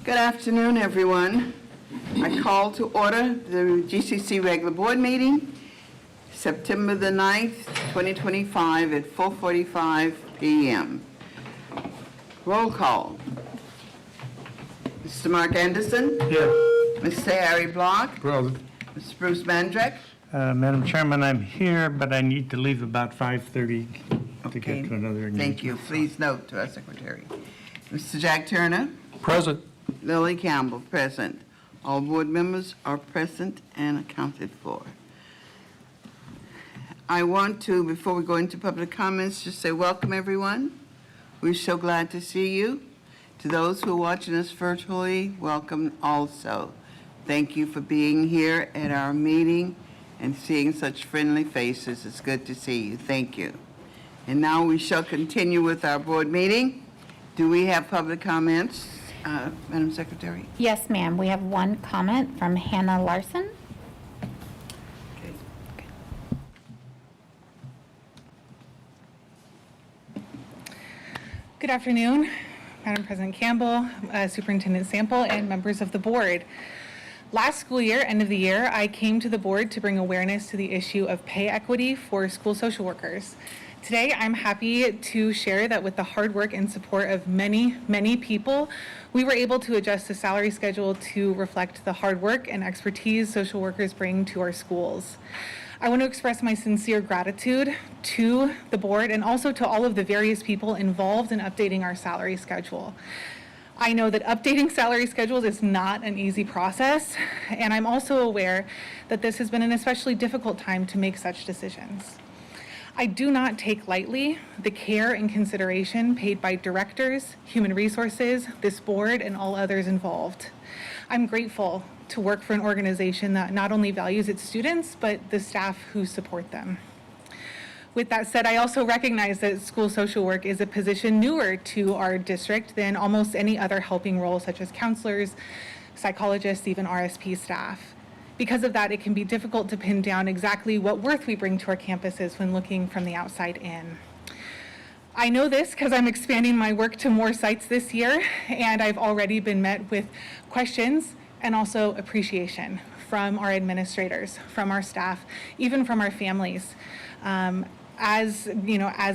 Good afternoon, everyone. I call to order the GCC regular board meeting, September the 9th, 2025 at 4:45 p.m. Roll call. Mr. Mark Anderson? Here. Mr. Harry Block? Present. Mr. Bruce Mandrek? Madam Chairman, I'm here, but I need to leave about 5:30 to get to another engagement. Thank you. Please note to our secretary. Mr. Jack Turner? Present. Lily Campbell, present. All board members are present and accounted for. I want to, before we go into public comments, just say welcome, everyone. We're so glad to see you. To those who are watching us virtually, welcome also. Thank you for being here at our meeting and seeing such friendly faces. It's good to see you. Thank you. And now we shall continue with our board meeting. Do we have public comments? Madam Secretary? Yes, ma'am. We have one comment from Hannah Larson. Okay. Good afternoon, Madam President Campbell, Superintendent Sample, and members of the board. Last school year, end of the year, I came to the board to bring awareness to the issue of pay equity for school social workers. Today, I'm happy to share that with the hard work and support of many, many people, we were able to adjust the salary schedule to reflect the hard work and expertise social workers bring to our schools. I want to express my sincere gratitude to the board and also to all of the various people involved in updating our salary schedule. I know that updating salary schedules is not an easy process, and I'm also aware that this has been an especially difficult time to make such decisions. I do not take lightly the care and consideration paid by directors, human resources, this board, and all others involved. I'm grateful to work for an organization that not only values its students, but the staff who support them. With that said, I also recognize that school social work is a position newer to our district than almost any other helping role, such as counselors, psychologists, even RSP staff. Because of that, it can be difficult to pin down exactly what worth we bring to our campuses when looking from the outside in. I know this because I'm expanding my work to more sites this year, and I've already been met with questions and also appreciation from our administrators, from our staff, even from our families. As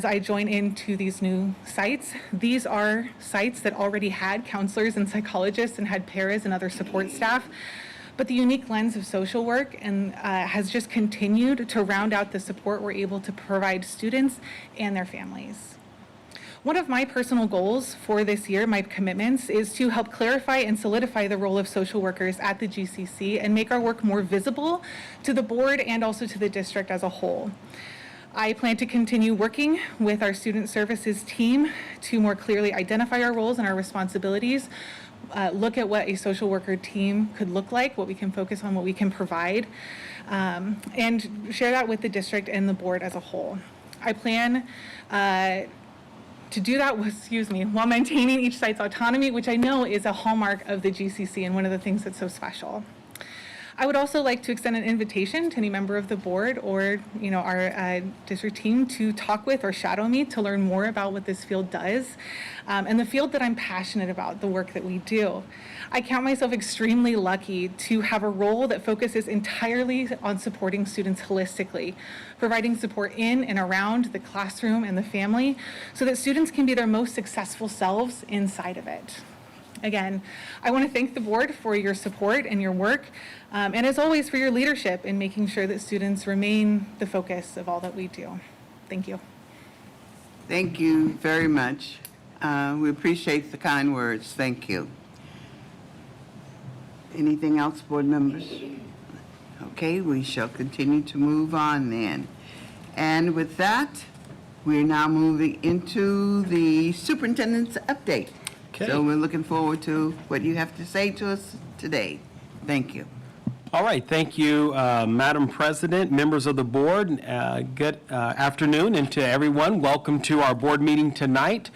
I join into these new sites, these are sites that already had counselors and psychologists and had paras and other support staff. But the unique lens of social work and has just continued to round out the support we're able to provide students and their families. One of my personal goals for this year, my commitments, is to help clarify and solidify the role of social workers at the GCC and make our work more visible to the board and also to the district as a whole. I plan to continue working with our student services team to more clearly identify our roles and our responsibilities, look at what a social worker team could look like, what we can focus on, what we can provide, and share that with the district and the board as a whole. I plan to do that, while maintaining each site's autonomy, which I know is a hallmark of the GCC and one of the things that's so special. I would also like to extend an invitation to any member of the board or, our district team to talk with or shadow me to learn more about what this field does and the field that I'm passionate about, the work that we do. I count myself extremely lucky to have a role that focuses entirely on supporting students holistically, providing support in and around the classroom and the family so that students can be their most successful selves inside of it. Again, I want to thank the board for your support and your work, and as always for your leadership in making sure that students remain the focus of all that we do. Thank you. Thank you very much. We appreciate the kind words. Thank you. Anything else, board members? Okay, we shall continue to move on then. And with that, we're now moving into the superintendent's update. Okay. So we're looking forward to what you have to say to us today. Thank you. All right, thank you, Madam President, members of the board. Good afternoon, and to everyone, welcome to our board meeting tonight.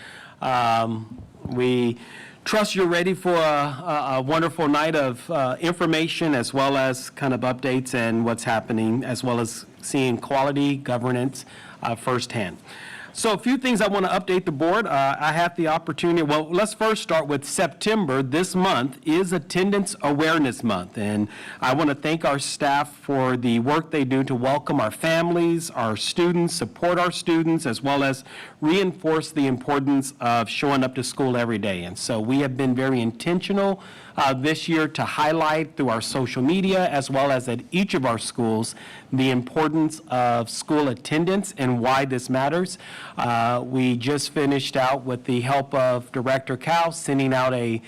We trust you're ready for a wonderful night of information as well as kind of updates and what's happening, as well as seeing quality governance firsthand. So a few things I want to update the board. I had the opportunity, well, let's first start with September. This month is Attendance Awareness Month, and I want to thank our staff for the work they do to welcome our families, our students, support our students, as well as reinforce the importance of showing up to school every day. And so we have been very intentional this year to highlight through our social media as well as at each of our schools the importance of school attendance and why this matters. We just finished out with the help of Director Cal sending out a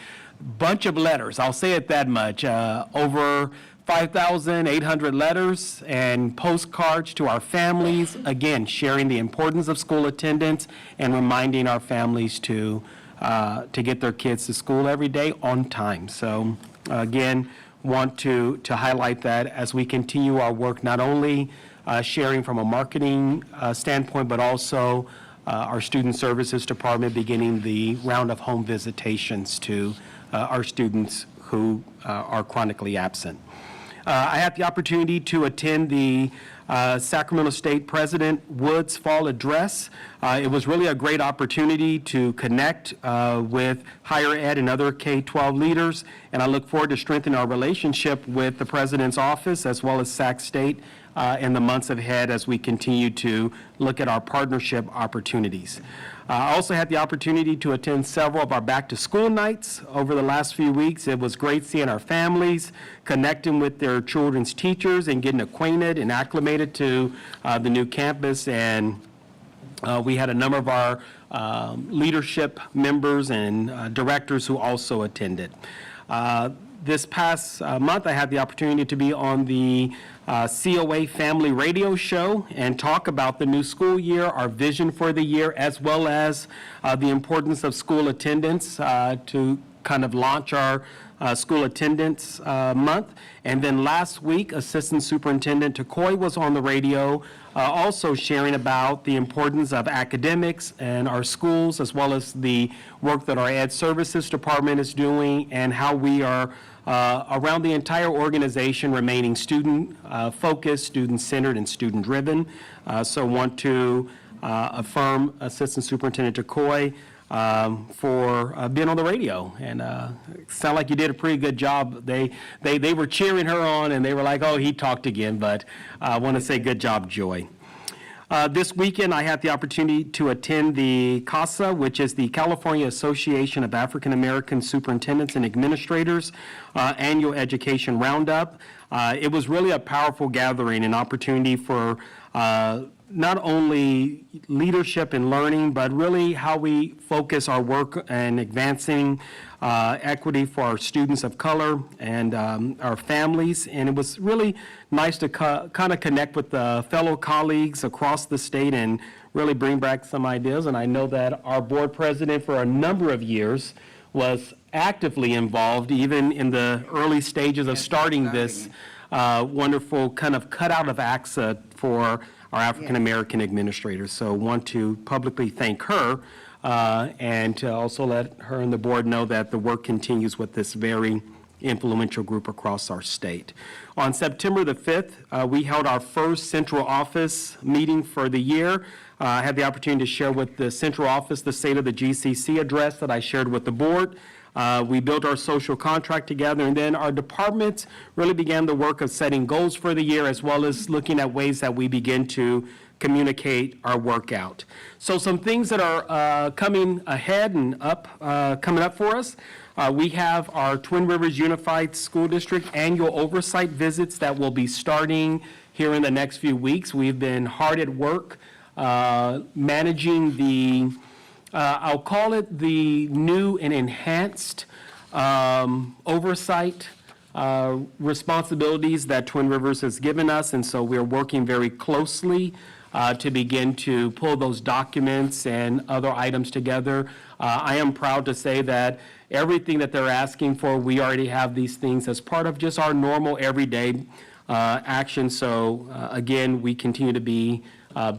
bunch of letters. I'll say it that much. Over 5,800 letters and postcards to our families, again, sharing the importance of school attendance and reminding our families to get their kids to school every day on time. So again, want to highlight that as we continue our work, not only sharing from a marketing standpoint, but also our Student Services Department beginning the round of home visitations to our students who are chronically absent. I had the opportunity to attend the Sacramento State President Wood's Fall Address. It was really a great opportunity to connect with higher ed and other K-12 leaders, and I look forward to strengthening our relationship with the President's office as well as Sac State in the months ahead as we continue to look at our partnership opportunities. I also had the opportunity to attend several of our back-to-school nights over the last few weeks. It was great seeing our families, connecting with their children's teachers, and getting acquainted and acclimated to the new campus. And we had a number of our leadership members and directors who also attended. This past month, I had the opportunity to be on the COA Family Radio Show and talk about the new school year, our vision for the year, as well as the importance of school attendance to kind of launch our school attendance month. And then last week, Assistant Superintendent Takoy was on the radio also sharing about the importance of academics and our schools, as well as the work that our Ed Services Department is doing and how we are around the entire organization remaining student-focused, student-centered, and student-driven. So want to affirm Assistant Superintendent Takoy for being on the radio, and sound like you did a pretty good job. They were cheering her on, and they were like, "Oh, he talked again." But I want to say, good job, Joy. This weekend, I had the opportunity to attend the CASA, which is the California Association of African American Superintendents and Administrators annual education roundup. It was really a powerful gathering, an opportunity for not only leadership and learning, but really how we focus our work in advancing equity for our students of color and our families. And it was really nice to kind of connect with fellow colleagues across the state and really bring back some ideas. And I know that our board president for a number of years was actively involved, even in the early stages of starting this wonderful kind of cutout of AXA for our African American administrators. So want to publicly thank her and to also let her and the board know that the work continues with this very influential group across our state. On September the 5th, we held our first central office meeting for the year. I had the opportunity to share with the central office the State of the GCC address that I shared with the board. We built our social contract together, and then our departments really began the work of setting goals for the year, as well as looking at ways that we begin to communicate our work out. So some things that are coming ahead and coming up for us. We have our Twin Rivers Unified School District annual oversight visits that will be starting here in the next few weeks. We've been hard at work managing the I'll call it the new and enhanced oversight responsibilities that Twin Rivers has given us, and so we're working very closely to begin to pull those documents and other items together. I am proud to say that everything that they're asking for, we already have these things as part of just our normal everyday action. So again, we continue to be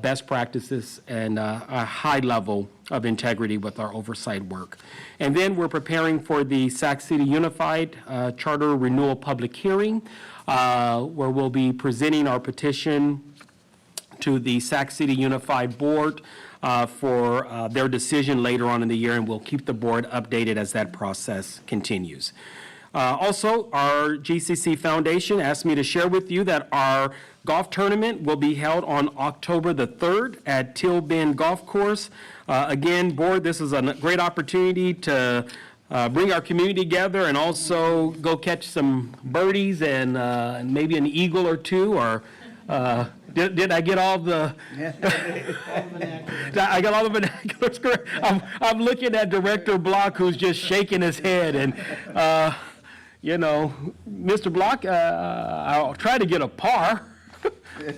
best practices and a high level of integrity with our oversight work. And then we're preparing for the Sac City Unified Charter Renewal Public Hearing, where we'll be presenting our petition to the Sac City Unified Board for their decision later on in the year, and we'll keep the board updated as that process continues. Also, our GCC Foundation asked me to share with you that our golf tournament will be held on October the 3rd at Till Bend Golf Course. Again, board, this is a great opportunity to bring our community together and also go catch some birdies and maybe an eagle or two, or did I get all the? I got all the vernaculars correct. I'm looking at Director Block, who's just shaking his head, and you know, Mr. Block, I'll try to get a par,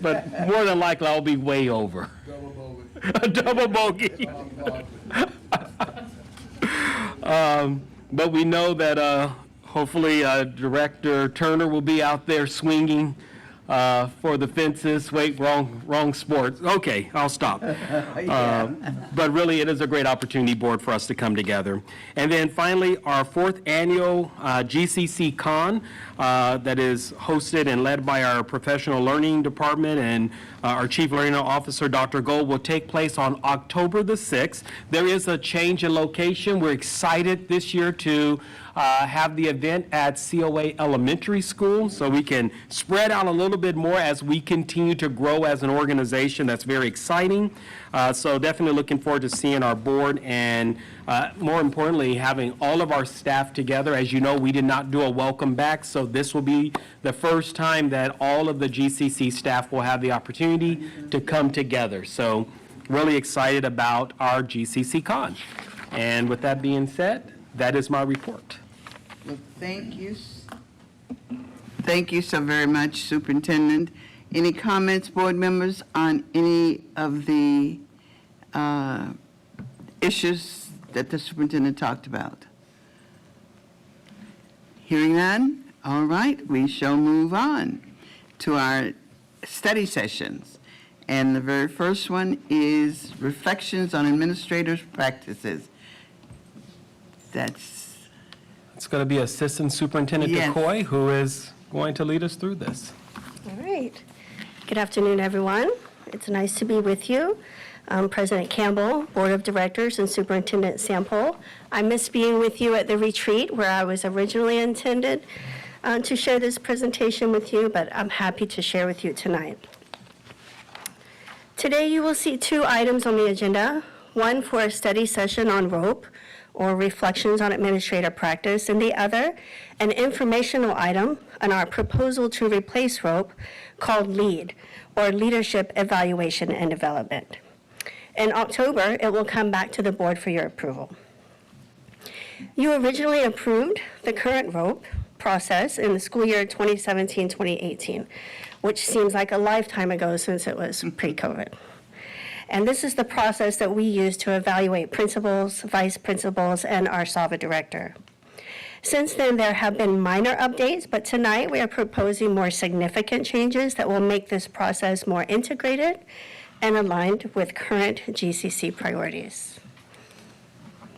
but more than likely I'll be way over. Double bogey. But we know that hopefully Director Turner will be out there swinging for the fences. Wait, wrong sport. Okay, I'll stop. But really, it is a great opportunity, board, for us to come together. And then finally, our 4th annual GCC Con that is hosted and led by our professional learning department and our Chief Learning Officer, Dr. Gold, will take place on October the 6th. There is a change in location. We're excited this year to have the event at COA Elementary School, so we can spread out a little bit more as we continue to grow as an organization. That's very exciting. So definitely looking forward to seeing our board and more importantly, having all of our staff together. As you know, we did not do a welcome back, so this will be the first time that all of the GCC staff will have the opportunity to come together. So really excited about our GCC Con. And with that being said, that is my report. Well, thank you. Thank you so very much, Superintendent. Any comments, board members, on any of the issues that the superintendent talked about? Hearing none, all right, we shall move on to our study sessions. And the very first one is Reflections on Administrators' Practices. It's going to be Assistant Superintendent Yes. DeCoy, who is going to lead us through this. All right. Good afternoon, everyone. It's nice to be with you. President Campbell, Board of Directors, and Superintendent Sample. I miss being with you at the retreat where I was originally intended to share this presentation with you, but I'm happy to share with you tonight. Today, you will see 2 items on the agenda, one for a study session on ROPE, or Reflections on Administrator Practice, and the other, an informational item on our proposal to replace ROPE called LEAD, or Leadership Evaluation and Development. In October, it will come back to the board for your approval. You originally approved the current ROPE process in the school year 2017-2018, which seems like a lifetime ago since it was pre-COVID. And this is the process that we use to evaluate principals, vice principals, and our SAVA director. Since then, there have been minor updates, but tonight we are proposing more significant changes that will make this process more integrated and aligned with current GCC priorities.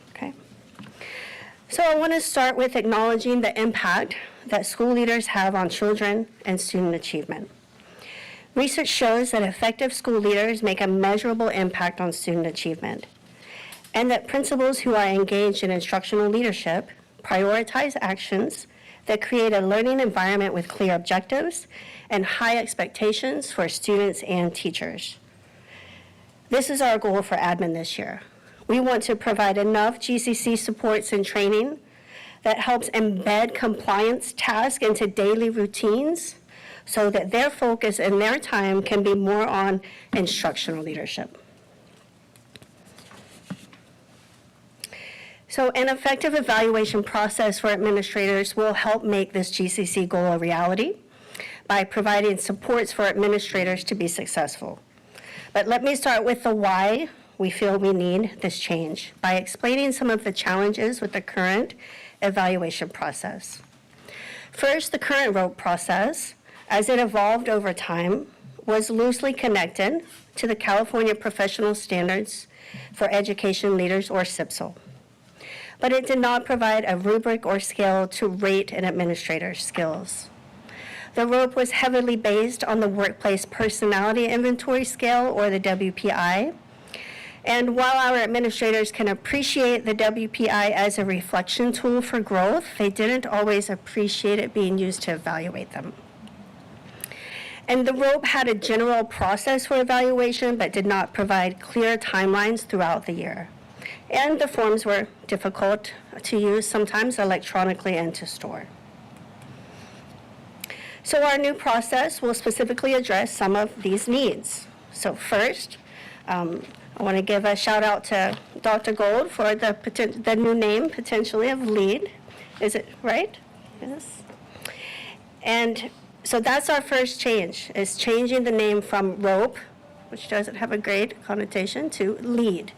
Okay. So I want to start with acknowledging the impact that school leaders have on children and student achievement. Research shows that effective school leaders make a measurable impact on student achievement, and that principals who are engaged in instructional leadership prioritize actions that create a learning environment with clear objectives and high expectations for students and teachers. This is our goal for admin this year. We want to provide enough GCC supports and training that helps embed compliance tasks into daily routines so that their focus and their time can be more on instructional leadership. So an effective evaluation process for administrators will help make this GCC goal a reality by providing supports for administrators to be successful. But let me start with the why we feel we need this change by explaining some of the challenges with the current evaluation process. First, the current ROPE process, as it evolved over time, was loosely connected to the California Professional Standards for Education Leaders, or CPSL. But it did not provide a rubric or scale to rate an administrator's skills. The ROPE was heavily based on the Workplace Personality Inventory Scale, or the WPI. And while our administrators can appreciate the WPI as a reflection tool for growth, they didn't always appreciate it being used to evaluate them. And the ROPE had a general process for evaluation, but did not provide clear timelines throughout the year. And the forms were difficult to use, sometimes electronically, and to store. So our new process will specifically address some of these needs. So first, I want to give a shout out to Dr. Gold for the new name, potentially, of LEAD. Is it right? Yes. And so that's our first change, is changing the name from ROPE, which doesn't have a great connotation, to LEAD.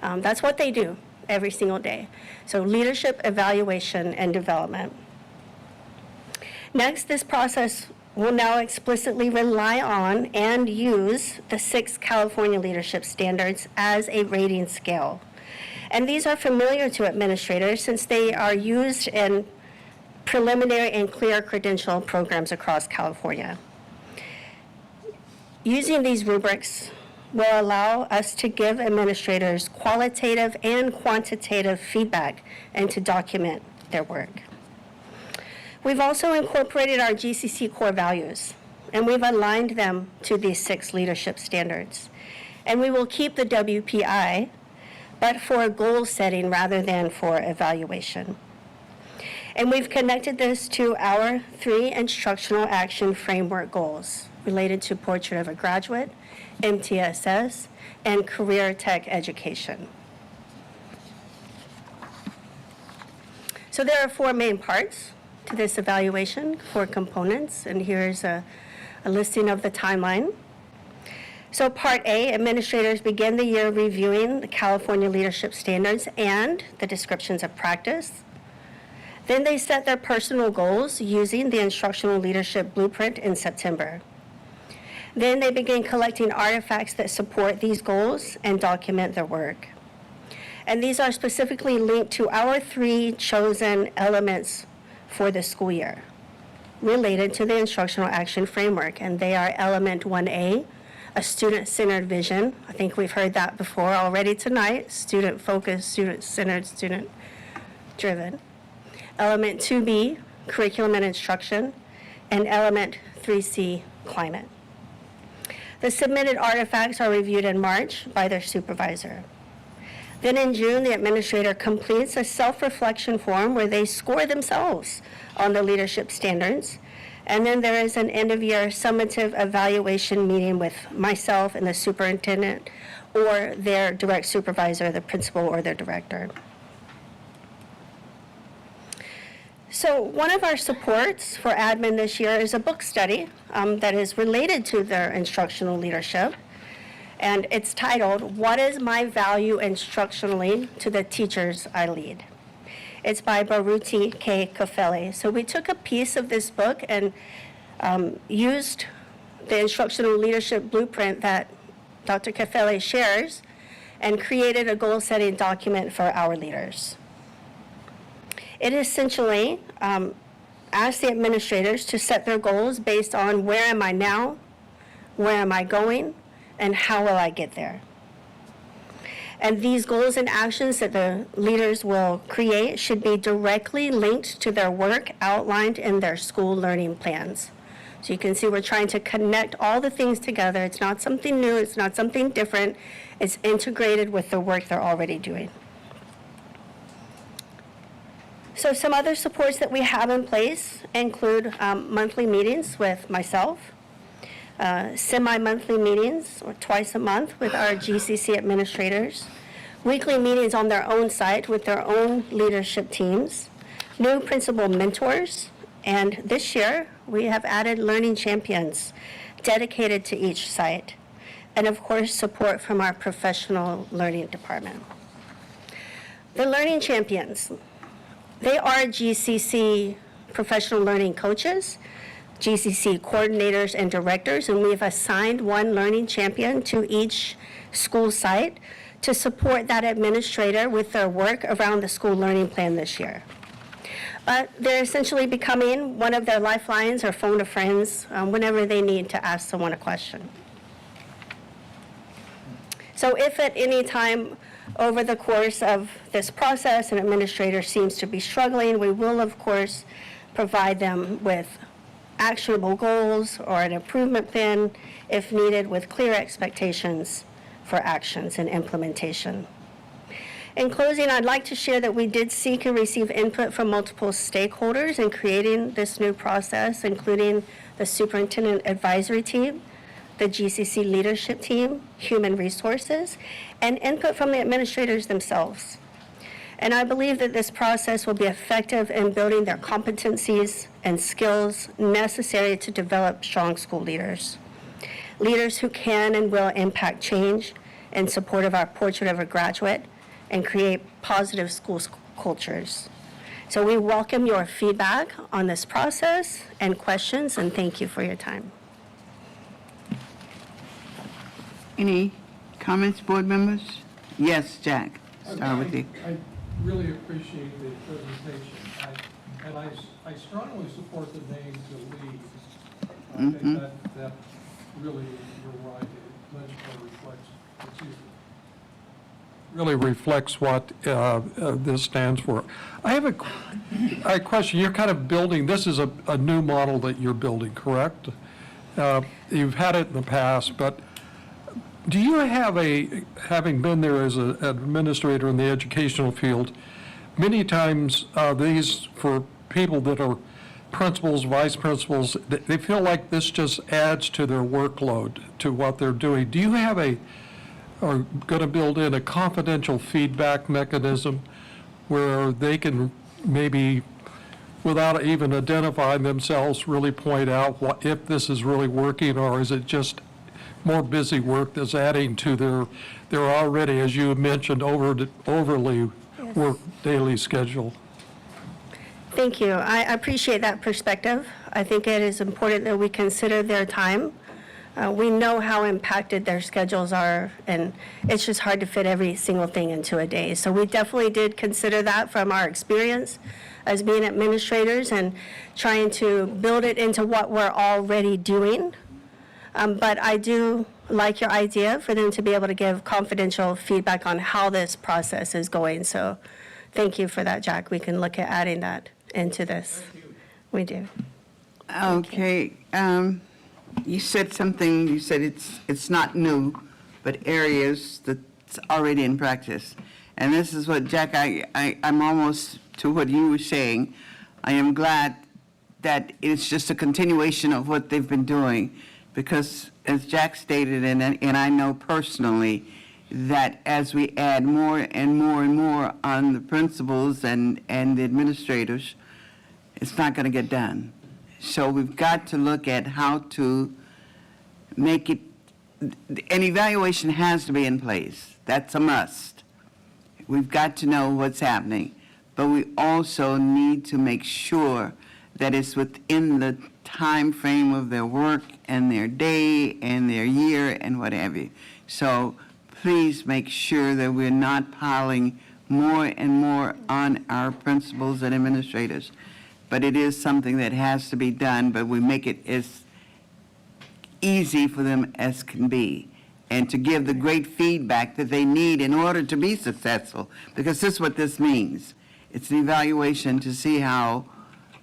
That's what they do every single day. So leadership, evaluation, and development. Next, this process will now explicitly rely on and use the 6 California leadership standards as a rating scale. And these are familiar to administrators since they are used in preliminary and clear credential programs across California. Using these rubrics will allow us to give administrators qualitative and quantitative feedback and to document their work. We've also incorporated our GCC core values, and we've aligned them to these 6 leadership standards. And we will keep the WPI, but for goal setting rather than for evaluation. And we've connected this to our 3 instructional action framework goals related to Portrait of a Graduate, MTSS, and career tech education. So there are 4 main parts to this evaluation, 4 components, and here's a listing of the timeline. So Part A, administrators begin the year reviewing the California leadership standards and the descriptions of practice. Then they set their personal goals using the instructional leadership blueprint in September. Then they begin collecting artifacts that support these goals and document their work. And these are specifically linked to our 3 chosen elements for the school year related to the instructional action framework. And they are element 1A, a student-centered vision. I think we've heard that before already tonight, student-focused, student-centered, student-driven. Element 2B, curriculum and instruction, and element 3C, climate. The submitted artifacts are reviewed in March by their supervisor. Then in June, the administrator completes a self-reflection form where they score themselves on the leadership standards. And then there is an end-of-year summative evaluation meeting with myself and the superintendent or their direct supervisor, the principal or their director. So one of our supports for admin this year is a book study that is related to their instructional leadership. And it's titled, What is My Value Instructionally to the Teachers I Lead? It's by Baruti K. Kofele. So we took a piece of this book and used the instructional leadership blueprint that Dr. Kofele shares and created a goal-setting document for our leaders. It essentially asks the administrators to set their goals based on where am I now, where am I going, and how will I get there? And these goals and actions that the leaders will create should be directly linked to their work outlined in their school learning plans. So you can see we're trying to connect all the things together. It's not something new, it's not something different. It's integrated with the work they're already doing. So some other supports that we have in place include monthly meetings with myself, semi-monthly meetings or twice a month with our GCC administrators, weekly meetings on their own site with their own leadership teams, new principal mentors, and this year we have added learning champions dedicated to each site, and of course support from our professional learning department. The learning champions, they are GCC professional learning coaches, GCC coordinators and directors, and we've assigned one learning champion to each school site to support that administrator with their work around the school learning plan this year. But they're essentially becoming one of their lifelines or phone a friends whenever they need to ask someone a question. So if at any time over the course of this process an administrator seems to be struggling, we will of course provide them with actionable goals or an improvement plan if needed with clear expectations for actions and implementation. In closing, I'd like to share that we did seek and receive input from multiple stakeholders in creating this new process, including the Superintendent Advisory Team, the GCC Leadership Team, Human Resources, and input from the administrators themselves. And I believe that this process will be effective in building their competencies and skills necessary to develop strong school leaders. Leaders who can and will impact change in support of our Portrait of a Graduate and create positive school cultures. So we welcome your feedback on this process and questions, and thank you for your time. Any comments, board members? Yes, Jack, start with you. I really appreciate the presentation. I strongly support the name to lead. I think that really, you're right, it much more really reflects what this stands for. I have a question. You're kind of building, this is a new model that you're building, correct? You've had it in the past, but do you have having been there as an administrator in the educational field, many times these, for people that are principals, vice principals, they feel like this just adds to their workload, to what they're doing. Do you have are going to build in a confidential feedback mechanism where they can maybe, without even identifying themselves, really point out if this is really working, or is it just more busy work that's adding to their already, as you mentioned, overly work daily schedule? Thank you. I appreciate that perspective. I think it is important that we consider their time. We know how impacted their schedules are, and it's just hard to fit every single thing into a day. So we definitely did consider that from our experience as being administrators and trying to build it into what we're already doing. But I do like your idea for them to be able to give confidential feedback on how this process is going. So thank you for that, Jack. We can look at adding that into this. We do. Okay, you said something, you said it's not new, but areas that's already in practice. And this is what, Jack, I'm almost to what you were saying. I am glad that it's just a continuation of what they've been doing, because as Jack stated, and I know personally, that as we add more and more and more on the principals and the administrators, it's not going to get done. So we've got to look at how to make it, an evaluation has to be in place. That's a must. We've got to know what's happening, but we also need to make sure that it's within the time frame of their work and their day and their year and what have you. So please make sure that we're not piling more and more on our principals and administrators. But it is something that has to be done, but we make it as easy for them as can be, and to give the great feedback that they need in order to be successful, because this is what this means. It's an evaluation to see how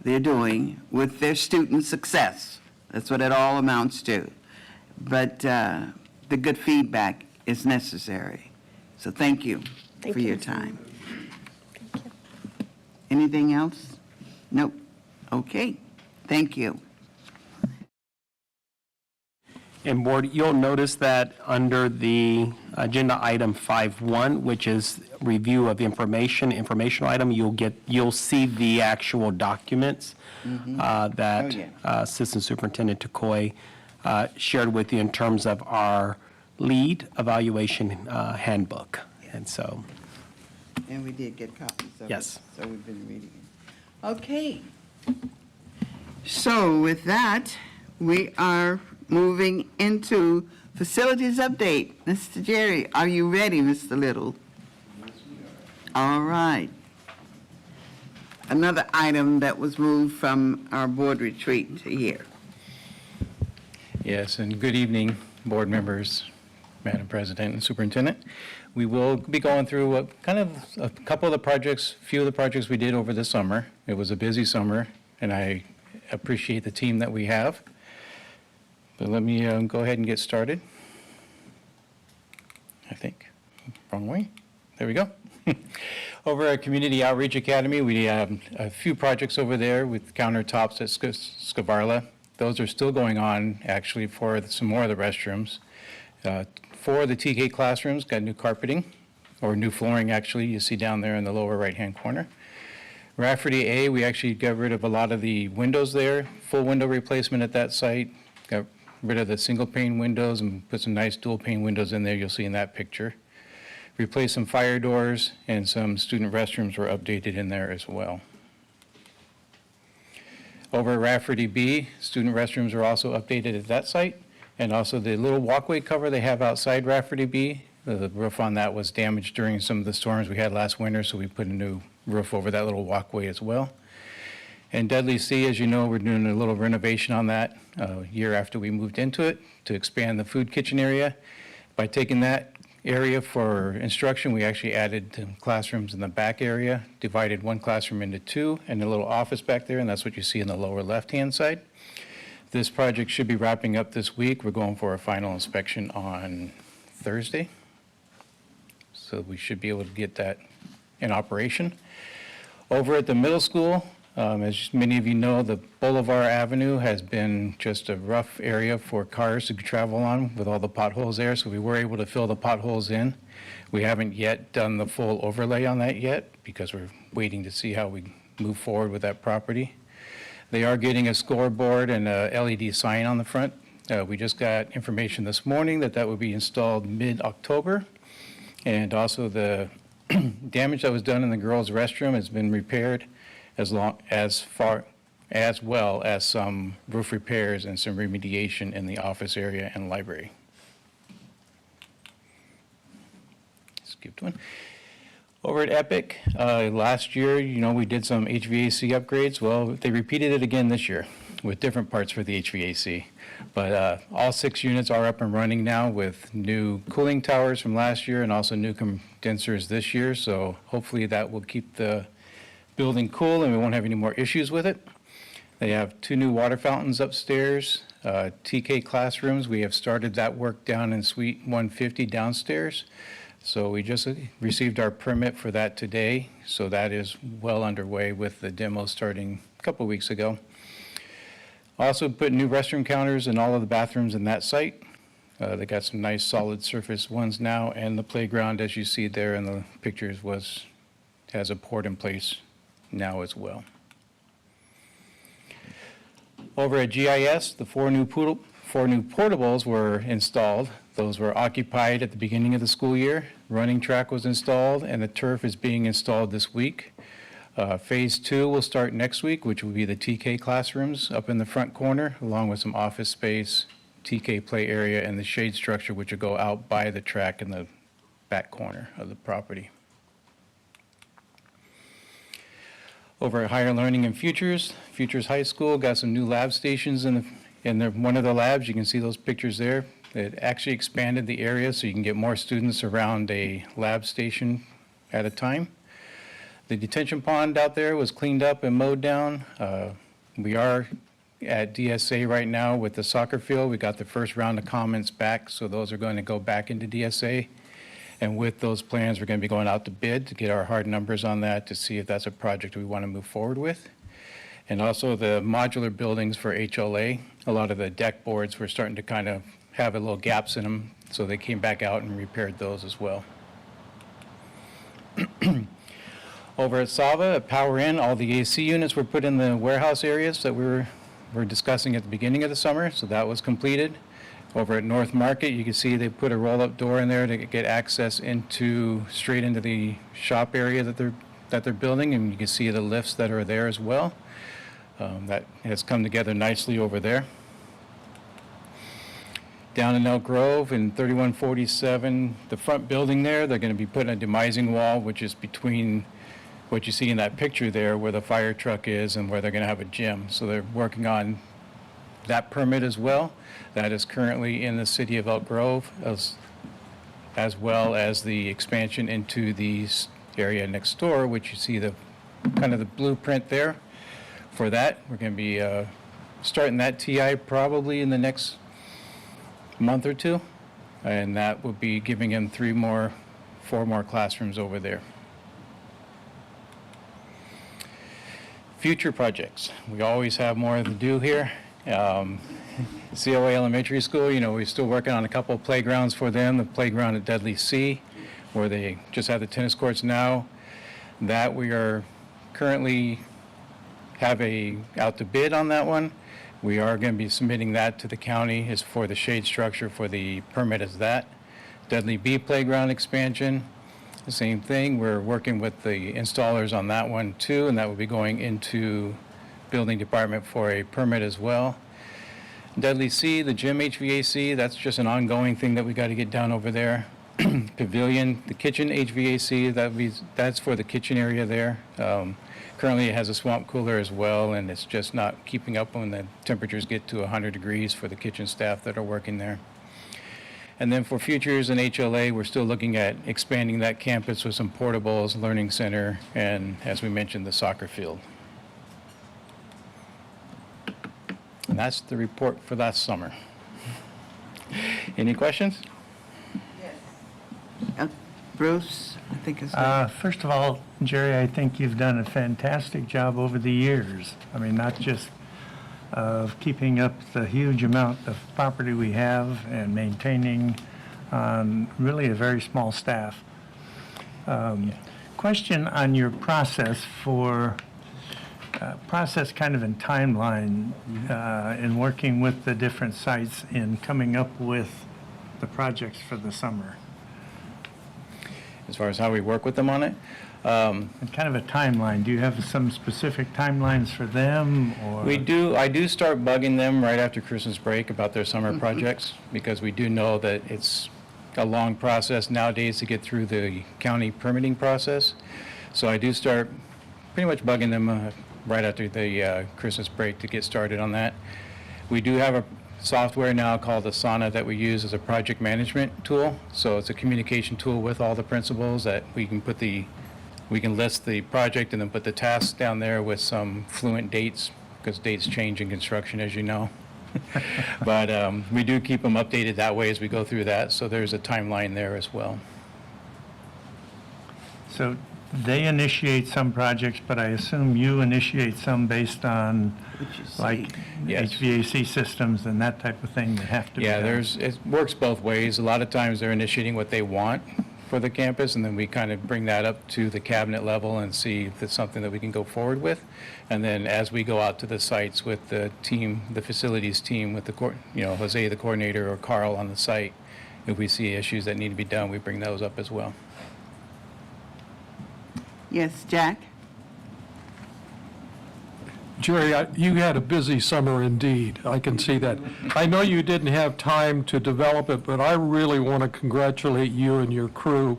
they're doing with their student success. That's what it all amounts to. But the good feedback is necessary. So thank you for your time. Anything else? Nope. Okay. Thank you. And Board, you'll notice that under the agenda item 5.1, which is review of informational item, you'll see the actual documents that Oh, yeah. Assistant Superintendent Takoi shared with you in terms of our lead evaluation handbook. And so, And we did get copies of it. Yes. So we've been reading it. Okay. So with that, we are moving into facilities update. Mr. Jerry, are you ready, Mr. Little? Yes, we are. All right. Another item that was moved from our board retreat to here. Yes, and good evening, board members, Madam President and Superintendent. We will be going through a couple of the projects, few of the projects we did over the summer. It was a busy summer, and I appreciate the team that we have. But let me go ahead and get started. I think, wrong way. There we go. Over at Community Outreach Academy, we have a few projects over there with countertops at Scavarla. Those are still going on, actually, for some more of the restrooms. 4 of the TK classrooms got new carpeting, or new flooring, actually, you see down there in the lower right-hand corner. Rafferty A, we actually got rid of a lot of the windows there, full window replacement at that site, got rid of the single pane windows and put some nice dual pane windows in there, you'll see in that picture. Replaced some fire doors, and some student restrooms were updated in there as well. Over at Rafferty B, student restrooms are also updated at that site. And also the little walkway cover they have outside Rafferty B, the roof on that was damaged during some of the storms we had last winter, so we put a new roof over that little walkway as well. And Dudley C, as you know, we're doing a little renovation on that a year after we moved into it to expand the food kitchen area. By taking that area for instruction, we actually added classrooms in the back area, divided one classroom into two, and a little office back there, and that's what you see in the lower left-hand side. This project should be wrapping up this week. We're going for a final inspection on Thursday. So we should be able to get that in operation. Over at the middle school, as many of you know, the Boulevard Avenue has been just a rough area for cars to travel on with all the potholes there, so we were able to fill the potholes in. We haven't yet done the full overlay on that yet because we're waiting to see how we move forward with that property. They are getting a scoreboard and a LED sign on the front. We just got information this morning that that will be installed mid-October. And also the damage that was done in the girls' restroom has been repaired as well as some roof repairs and some remediation in the office area and library. Skipped one. Over at Epic, last year, you know, we did some HVAC upgrades. Well, they repeated it again this year with different parts for the HVAC. But all 6 units are up and running now with new cooling towers from last year and also new condensers this year. So hopefully that will keep the building cool and we won't have any more issues with it. They have 2 new water fountains upstairs, TK classrooms. We have started that work down in Suite 150 downstairs. So we just received our permit for that today. So that is well underway with the demo starting a couple weeks ago. Also put new restroom counters in all of the bathrooms in that site. They got some nice solid surface ones now, and the playground, as you see there in the pictures, has a port in place now as well. Over at GIS, the 4 new portables were installed. Those were occupied at the beginning of the school year. Running track was installed, and the turf is being installed this week. Phase 2 will start next week, which will be the TK classrooms up in the front corner, along with some office space, TK play area, and the shade structure, which will go out by the track in the back corner of the property. Over at Higher Learning and Futures High School got some new lab stations in one of the labs. You can see those pictures there. It actually expanded the area so you can get more students around a lab station at a time. The detention pond out there was cleaned up and mowed down. We are at DSA right now with the soccer field. We got the first round of comments back, so those are going to go back into DSA. And with those plans, we're going to be going out to bid to get our hard numbers on that to see if that's a project we want to move forward with. And also the modular buildings for HLA, a lot of the deck boards were starting to kind of have a little gaps in them, so they came back out and repaired those as well. Over at Sava, at Power In, all the AC units were put in the warehouse areas that we were discussing at the beginning of the summer, so that was completed. Over at North Market, you can see they put a roll-up door in there to get access straight into the shop area that they're building, and you can see the lifts that are there as well. That has come together nicely over there. Down in Elk Grove in 3147, the front building there, they're going to be putting a demising wall, which is between what you see in that picture there where the fire truck is and where they're going to have a gym. So they're working on that permit as well. That is currently in the city of Elk Grove, as well as the expansion into the area next door, which you see the kind of the blueprint there for that. We're going to be starting that TI probably in the next month or two, and that will be giving them 4 more classrooms over there. Future projects. We always have more to do here. COA Elementary School, you know, we're still working on a couple of playgrounds for them. The playground at Dudley C, where they just have the tennis courts now. That we are currently out to bid on that one. We are going to be submitting that to the county as for the shade structure for the permit as that. Dudley B playground expansion, the same thing. We're working with the installers on that one too, and that will be going into building department for a permit as well. Dudley C, the gym HVAC, that's just an ongoing thing that we got to get done over there. Pavilion, the kitchen HVAC, that's for the kitchen area there. Currently, it has a swamp cooler as well, and it's just not keeping up when the temperatures get to 100 degrees for the kitchen staff that are working there. And then for futures and HLA, we're still looking at expanding that campus with some portables, learning center, and as we mentioned, the soccer field. And that's the report for last summer. Any questions? Bruce, I think it's. First of all, Jerry, I think you've done a fantastic job over the years. I mean, not just of keeping up the huge amount of property we have and maintaining on really a very small staff. Question on your process for, process kind of in timeline in working with the different sites in coming up with the projects for the summer. As far as how we work with them on it? And kind of a timeline. Do you have some specific timelines for them, or? I do start bugging them right after Christmas break about their summer projects, because we do know that it's a long process nowadays to get through the county permitting process. So I do start pretty much bugging them right after the Christmas break to get started on that. We do have a software now called Asana that we use as a project management tool. So it's a communication tool with all the principals that we can list the project and then put the tasks down there with some fluent dates, because dates change in construction, as you know. But we do keep them updated that way as we go through that. So there's a timeline there as well. So they initiate some projects, but I assume you initiate some based on like Yes. HVAC systems and that type of thing that have to be Yeah, done. it works both ways. A lot of times they're initiating what they want for the campus, and then we kind of bring that up to the cabinet level and see if it's something that we can go forward with. And then as we go out to the sites with the team, the facilities team, with Jose, the coordinator, or Carl on the site, if we see issues that need to be done, we bring those up as well. Yes, Jack? Jerry, you had a busy summer indeed. I can see that. I know you didn't have time to develop it, but I really want to congratulate you and your crew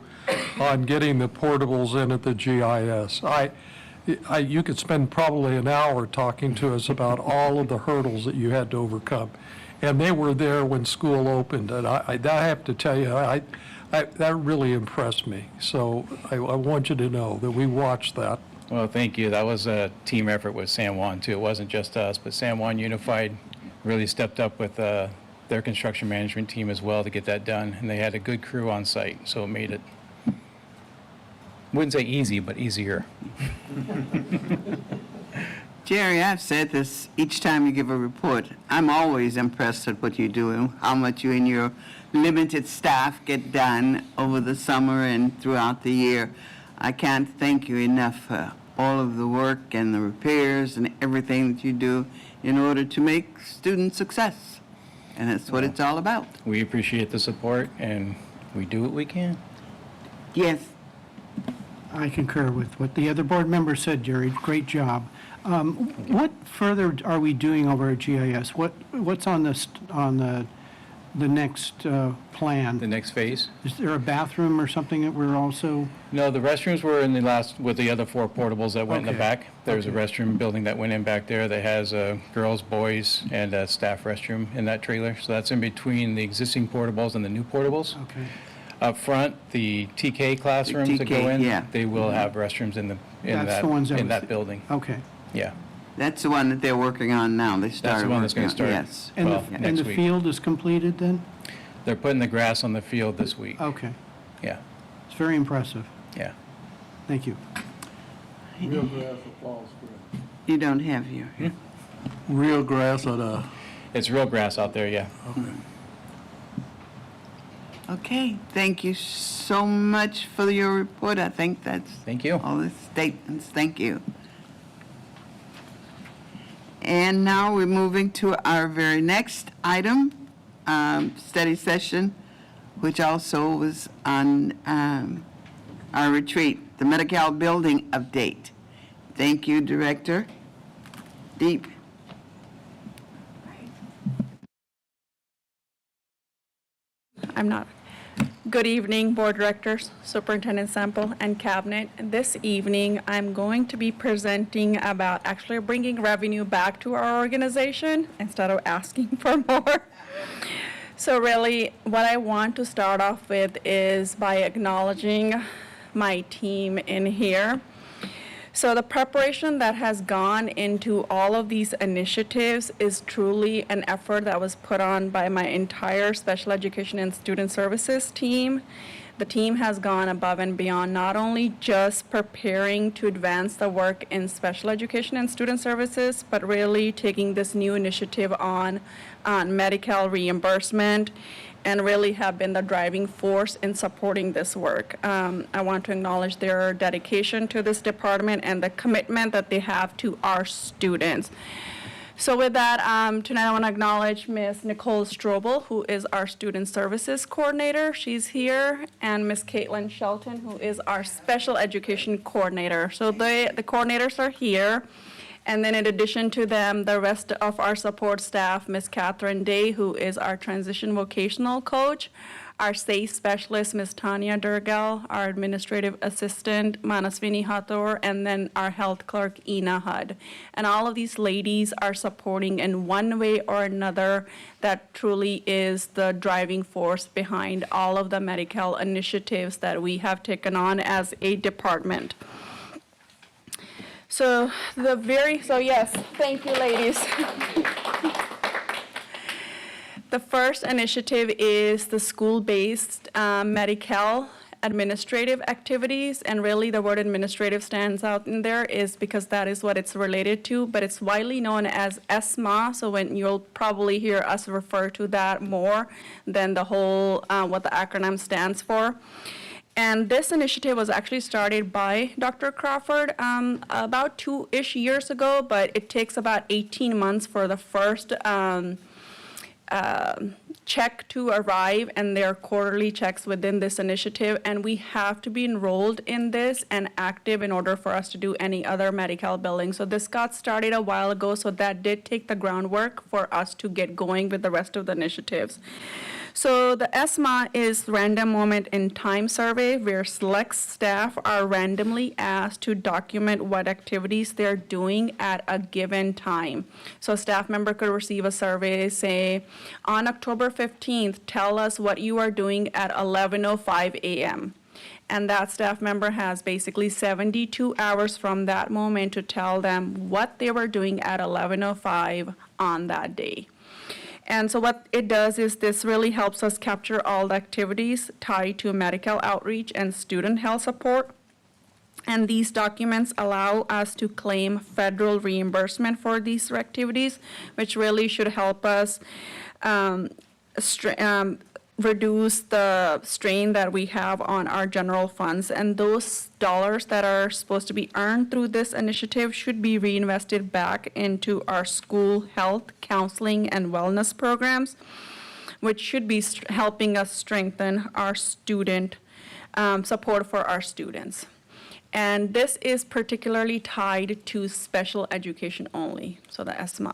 on getting the portables in at the GIS. You could spend probably an hour talking to us about all of the hurdles that you had to overcome. And they were there when school opened, and I have to tell you, that really impressed me. So I want you to know that we watched that. Well, thank you. That was a team effort with San Juan, too. It wasn't just us, but San Juan Unified really stepped up with their construction management team as well to get that done. And they had a good crew on site, so it made it, wouldn't say easy, but easier. Jerry, I've said this each time you give a report. I'm always impressed with what you do and how much you and your limited staff get done over the summer and throughout the year. I can't thank you enough for all of the work and the repairs and everything that you do in order to make student success. And that's what it's all about. We appreciate the support, and we do what we can. Yes. I concur with what the other board member said, Jerry. Great job. What further are we doing over at GIS? What's on the next plan? The next phase? Is there a bathroom or something that we're also? No, the restrooms were in the last, with the other 4 portables that went in the Okay. back. There's a restroom building that went in back there that has a girls, boys, and a staff restroom in that trailer. So that's in between the existing portables and the new portables. Okay. Up front, the TK classrooms that go TK, in, yeah. they will have restrooms in That's the ones that in was- that building. Okay. Yeah. That's the one that they're working on now. They started That's the one that's going to working start. on- Yes. And well, the next week. field is completed then? They're putting the grass on the field this week. Okay. Yeah, It's very impressive. yeah. Thank you. You don't have your. Real grass at a... It's real grass out there, yeah. Okay, thank you so much for your report. I think that's Thank you. all the statements. Thank you. And now we're moving to our very next item, study session, which also was on our retreat, the Medi-Cal building update. Thank you, Director. Deep. I'm not. Good evening, Board Directors, Superintendent Sample, and Cabinet. This evening, I'm going to be presenting about actually bringing revenue back to our organization instead of asking for more. So really, what I want to start off with is by acknowledging my team in here. So the preparation that has gone into all of these initiatives is truly an effort that was put on by my entire special education and student services team. The team has gone above and beyond, not only just preparing to advance the work in special education and student services, but really taking this new initiative on Medi-Cal reimbursement, and really have been the driving force in supporting this work. I want to acknowledge their dedication to this department and the commitment that they have to our students. So with that, tonight I want to acknowledge Ms. Nicole Strobel, who is our Student Services Coordinator. She's here, and Ms. Caitlin Shelton, who is our Special Education Coordinator. So the coordinators are here. And then in addition to them, the rest of our support staff, Ms. Catherine Day, who is our transition vocational coach, our SAFE specialist, Ms. Tanya Durgal, our administrative assistant, Manaswini Hathor, and then our health clerk, Ina Hud. And all of these ladies are supporting in one way or another. That truly is the driving force behind all of the Medi-Cal initiatives that we have taken on as a department. So yes, thank you, ladies. The first initiative is the school-based Medi-Cal administrative activities, and really the word administrative stands out in there is because that is what it's related to, but it's widely known as ESMA, so when you'll probably hear us refer to that more than the whole, what the acronym stands for. And this initiative was actually started by Dr. Crawford about 2-ish years ago, but it takes about 18 months for the first check to arrive, and there are quarterly checks within this initiative, and we have to be enrolled in this and active in order for us to do any other Medi-Cal billing. So this got started a while ago, so that did take the groundwork for us to get going with the rest of the initiatives. So the ESMA is Random Moment in Time Survey, where select staff are randomly asked to document what activities they're doing at a given time. So a staff member could receive a survey, say, on October 15th, tell us what you are doing at 11:05 a.m. And that staff member has basically 72 hours from that moment to tell them what they were doing at 11:05 on that day. And so what it does is this really helps us capture all the activities tied to Medi-Cal outreach and student health support. And these documents allow us to claim federal reimbursement for these activities, which really should help us reduce the strain that we have on our general funds. And those dollars that are supposed to be earned through this initiative should be reinvested back into our school health, counseling, and wellness programs, which should be helping us strengthen our student support for our students. And this is particularly tied to special education only, so the ESMA.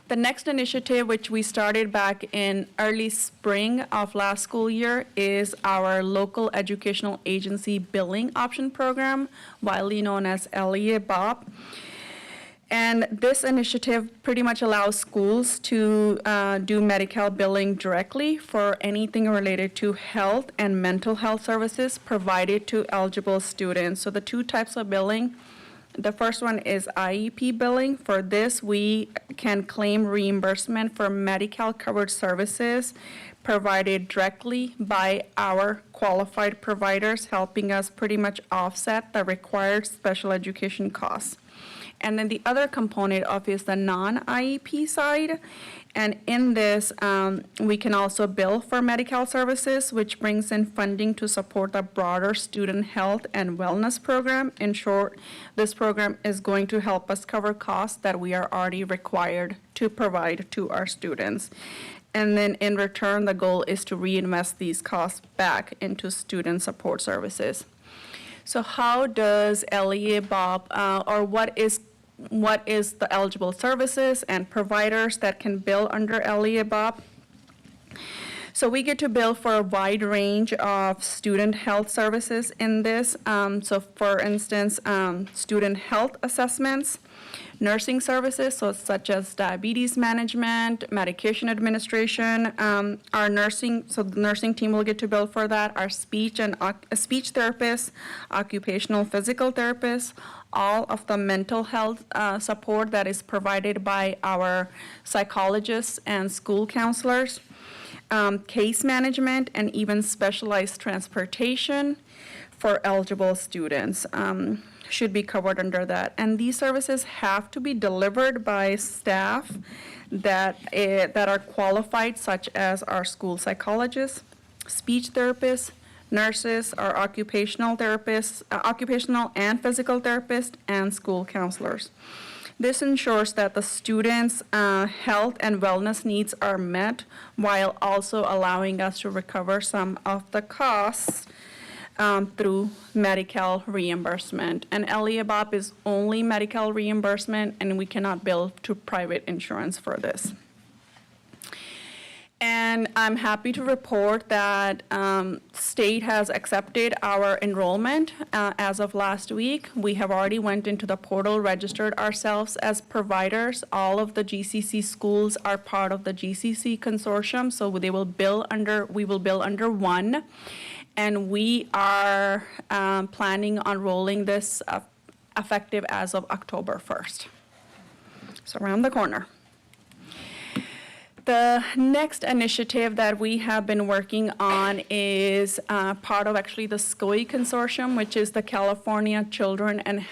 The next initiative, which we started back in early spring of last school year, is our local educational agency billing option program, widely known as LEA-BOP. And this initiative pretty much allows schools to do Medi-Cal billing directly for anything related to health and mental health services provided to eligible students. So the two types of billing, the first one is IEP billing. For this, we can claim reimbursement for Medi-Cal covered services provided directly by our qualified providers, helping us pretty much offset the required special education costs. And then the other component of is the non-IEP side. And in this, we can also bill for Medi-Cal services, which brings in funding to support the broader student health and wellness program. In short, this program is going to help us cover costs that we are already required to provide to our students. And then in return, the goal is to reinvest these costs back into student support services. So how does LEA-BOP, or what is what is the eligible services and providers that can bill under LEABOP. So we get to bill for a wide range of student health services in this. So for instance, student health assessments, nursing services, so such as diabetes management, medication administration. Our nursing, so the nursing team will get to bill for that. Our speech therapists, occupational physical therapists, all of the mental health support that is provided by our psychologists and school counselors. Case management, and even specialized transportation for eligible students should be covered under that. And these services have to be delivered by staff that are qualified, such as our school psychologists, speech therapists, nurses, our occupational therapists, occupational and physical therapists, and school counselors. This ensures that the students' health and wellness needs are met while also allowing us to recover some of the costs through Medi-Cal reimbursement. And LEABOP is only Medi-Cal reimbursement, and we cannot bill to private insurance for this. And I'm happy to report that state has accepted our enrollment as of last week. We have already went into the portal, registered ourselves as providers. All of the GCC schools are part of the GCC consortium, so we will bill under one. And we are planning on rolling this effective as of October 1st. So around the corner. The next initiative that we have been working on is part of actually the SCOI consortium, which is the California Children and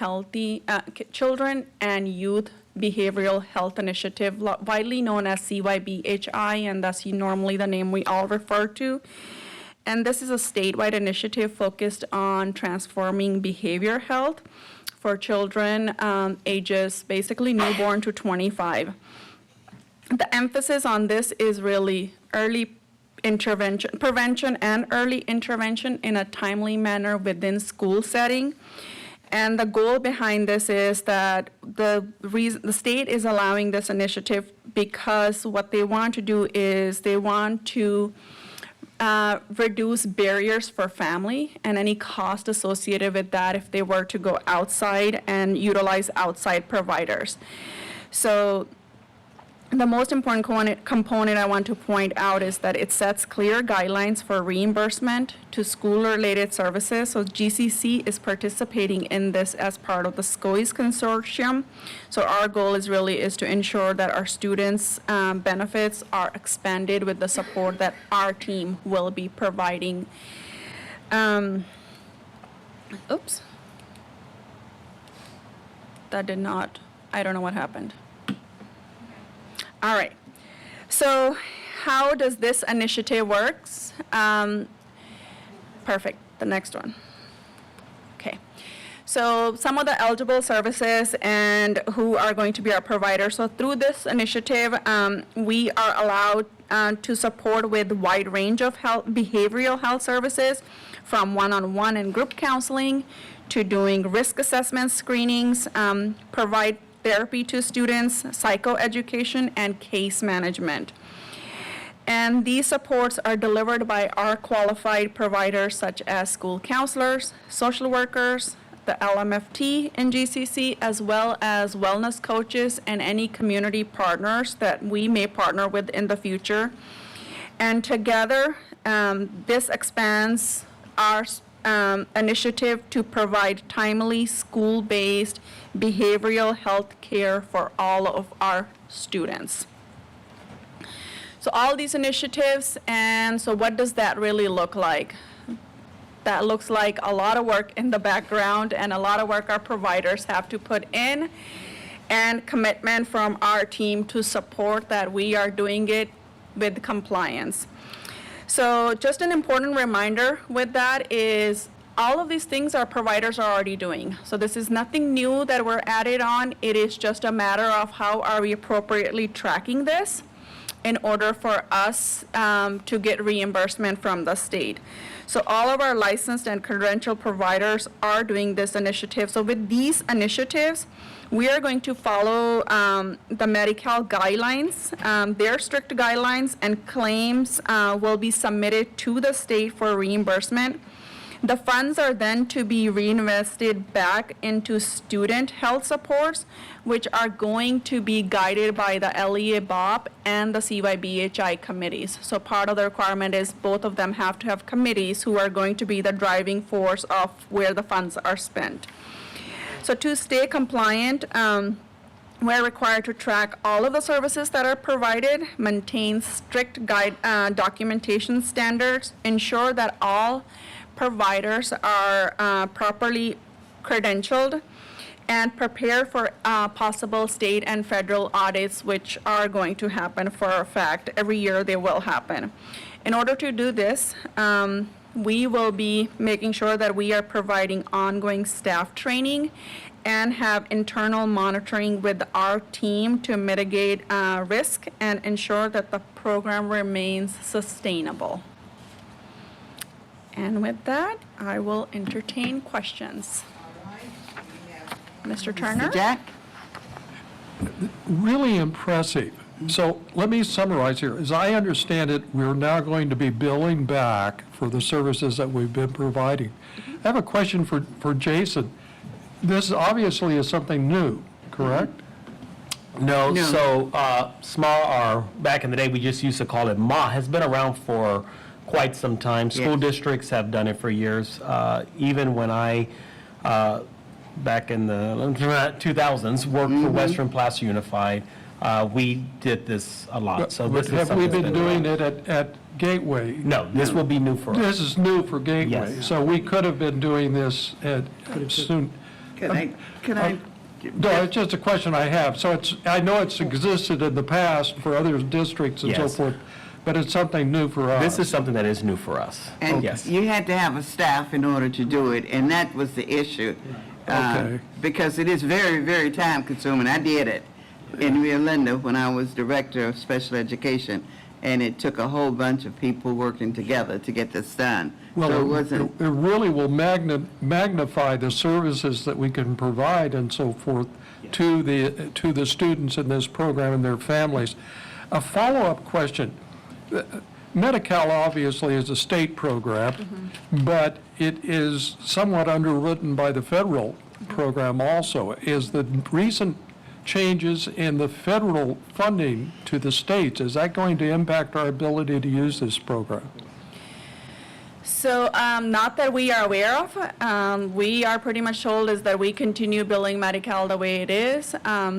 Youth Behavioral Health Initiative, widely known as CYBHI, and that's normally the name we all refer to. And this is a statewide initiative focused on transforming behavior health for children ages basically newborn to 25. The emphasis on this is really early intervention, prevention and early intervention in a timely manner within school setting. And the goal behind this is that the state is allowing this initiative because what they want to do is they want to reduce barriers for family and any cost associated with that if they were to go outside and utilize outside providers. So the most important component I want to point out is that it sets clear guidelines for reimbursement to school-related services. So GCC is participating in this as part of the SCOIS consortium. So our goal is to ensure that our students' benefits are expanded with the support that our team will be providing. Oops. That did not, I don't know what happened. All right, so how does this initiative works? Perfect, the next one. Okay, so some of the eligible services and who are going to be our providers. So through this initiative, we are allowed to support with a wide range of behavioral health services, from one-on-one and group counseling to doing risk assessment screenings, provide therapy to students, psychoeducation, and case management. And these supports are delivered by our qualified providers such as school counselors, social workers, the LMFT in GCC, as well as wellness coaches and any community partners that we may partner with in the future. And together, this expands our initiative to provide timely school-based behavioral health care for all of our students. So all these initiatives, and so what does that really look like? That looks like a lot of work in the background and a lot of work our providers have to put in, and commitment from our team to support that we are doing it with compliance. So just an important reminder with that is all of these things our providers are already doing. So this is nothing new that we're added on. It is just a matter of how are we appropriately tracking this in order for us to get reimbursement from the state. So all of our licensed and credentialed providers are doing this initiative. So with these initiatives, We are going to follow the Medi-Cal guidelines. Their strict guidelines and claims will be submitted to the state for reimbursement. The funds are then to be reinvested back into student health supports, which are going to be guided by the LEA BOP and the CYBHI committees. So part of the requirement is both of them have to have committees who are going to be the driving force of where the funds are spent. So to stay compliant, we're required to track all of the services that are provided, maintain strict documentation standards, ensure that all providers are properly credentialed, and prepare for possible state and federal audits, which are going to happen for a fact. Every year they will happen. In order to do this, we will be making sure that we are providing ongoing staff training and have internal monitoring with our team to mitigate risk and ensure that the program remains sustainable. And with that, I will entertain questions. Mr. Turner? Jack? Really impressive. So let me summarize here. As I understand it, we're now going to be billing back for the services that we've been providing. I have a question for Jason. This obviously is something new, correct? No, so back in the day, we just used to call it MA, has been around for quite some time. School Yes. districts have done it for years. Even when I, back in the 2000s, worked for Western Placer Unified, we did this a lot. So But this is have we something been that's doing it at Gateway? No, this will be new for us. This is new for Gateway. Yes. So we could have been doing this soon. Can I? No, it's just a question I have. So I know it's existed in the past for other districts and so Yes. forth, but it's something new for us. This is something that is new for us. And Yes. you had to have a staff in order to do it, and that was the issue. Okay. Because it is very, very time consuming. I did it in Rio Linda when I was director of special education, and it took a whole bunch of people working together to get this done. Well, So it wasn't, it really will magnify the services that we can provide and so forth to the students in this program and their families. A follow-up question. Medi-Cal obviously is a state program, but it is somewhat underwritten by the federal program also. Is the recent changes in the federal funding to the states, is that going to impact our ability to use this program? So not that we are aware of. We are pretty much told is that we continue billing Medi-Cal the way it is.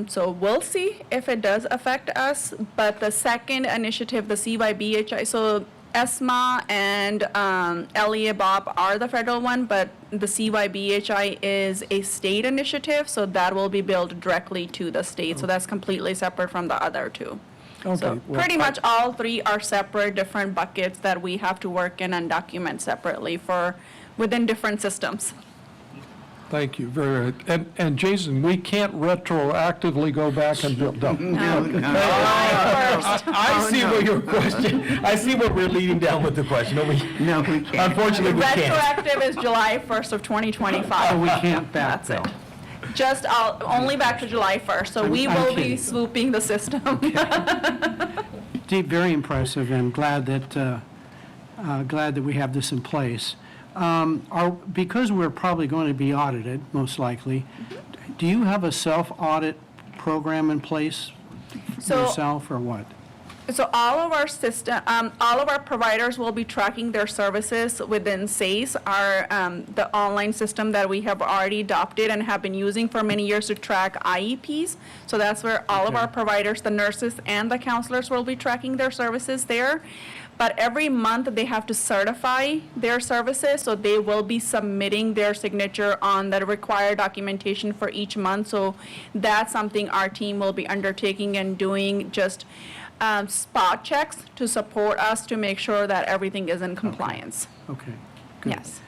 So we'll see if it does affect us. But the second initiative, the CYBHI, so ESMA and LEA BOP are the federal one, but the CYBHI is a state initiative, so that will be billed directly to the state. So that's completely separate from the other two. Okay, So well, pretty much all three are separate, different buckets that we have to work in and document separately for within different systems. Thank you, very good. And Jason, we can't retroactively go back and build up. I see what your question, I see what we're leading down with the question. no, we can't. Unfortunately, we can't. Retroactive is July 1st of 2025. So we can't That's it. backfill. Just only back to July 1st, so we I'm will be kidding. swooping the system. Very impressive, and glad that we have this in place. Because we're probably going to be audited, most likely, do you have a self-audit program in place So- yourself, or what? So all of our providers will be tracking their services within SACE, the online system that we have already adopted and have been using for many years to track IEPs. So that's where all of our providers, the nurses and the counselors will be tracking their services there. But every month they have to certify their services, so they will be submitting their signature on the required documentation for each month. So that's something our team will be undertaking and doing, just spot checks to support us to make sure that everything is in compliance. Okay, good. Yes.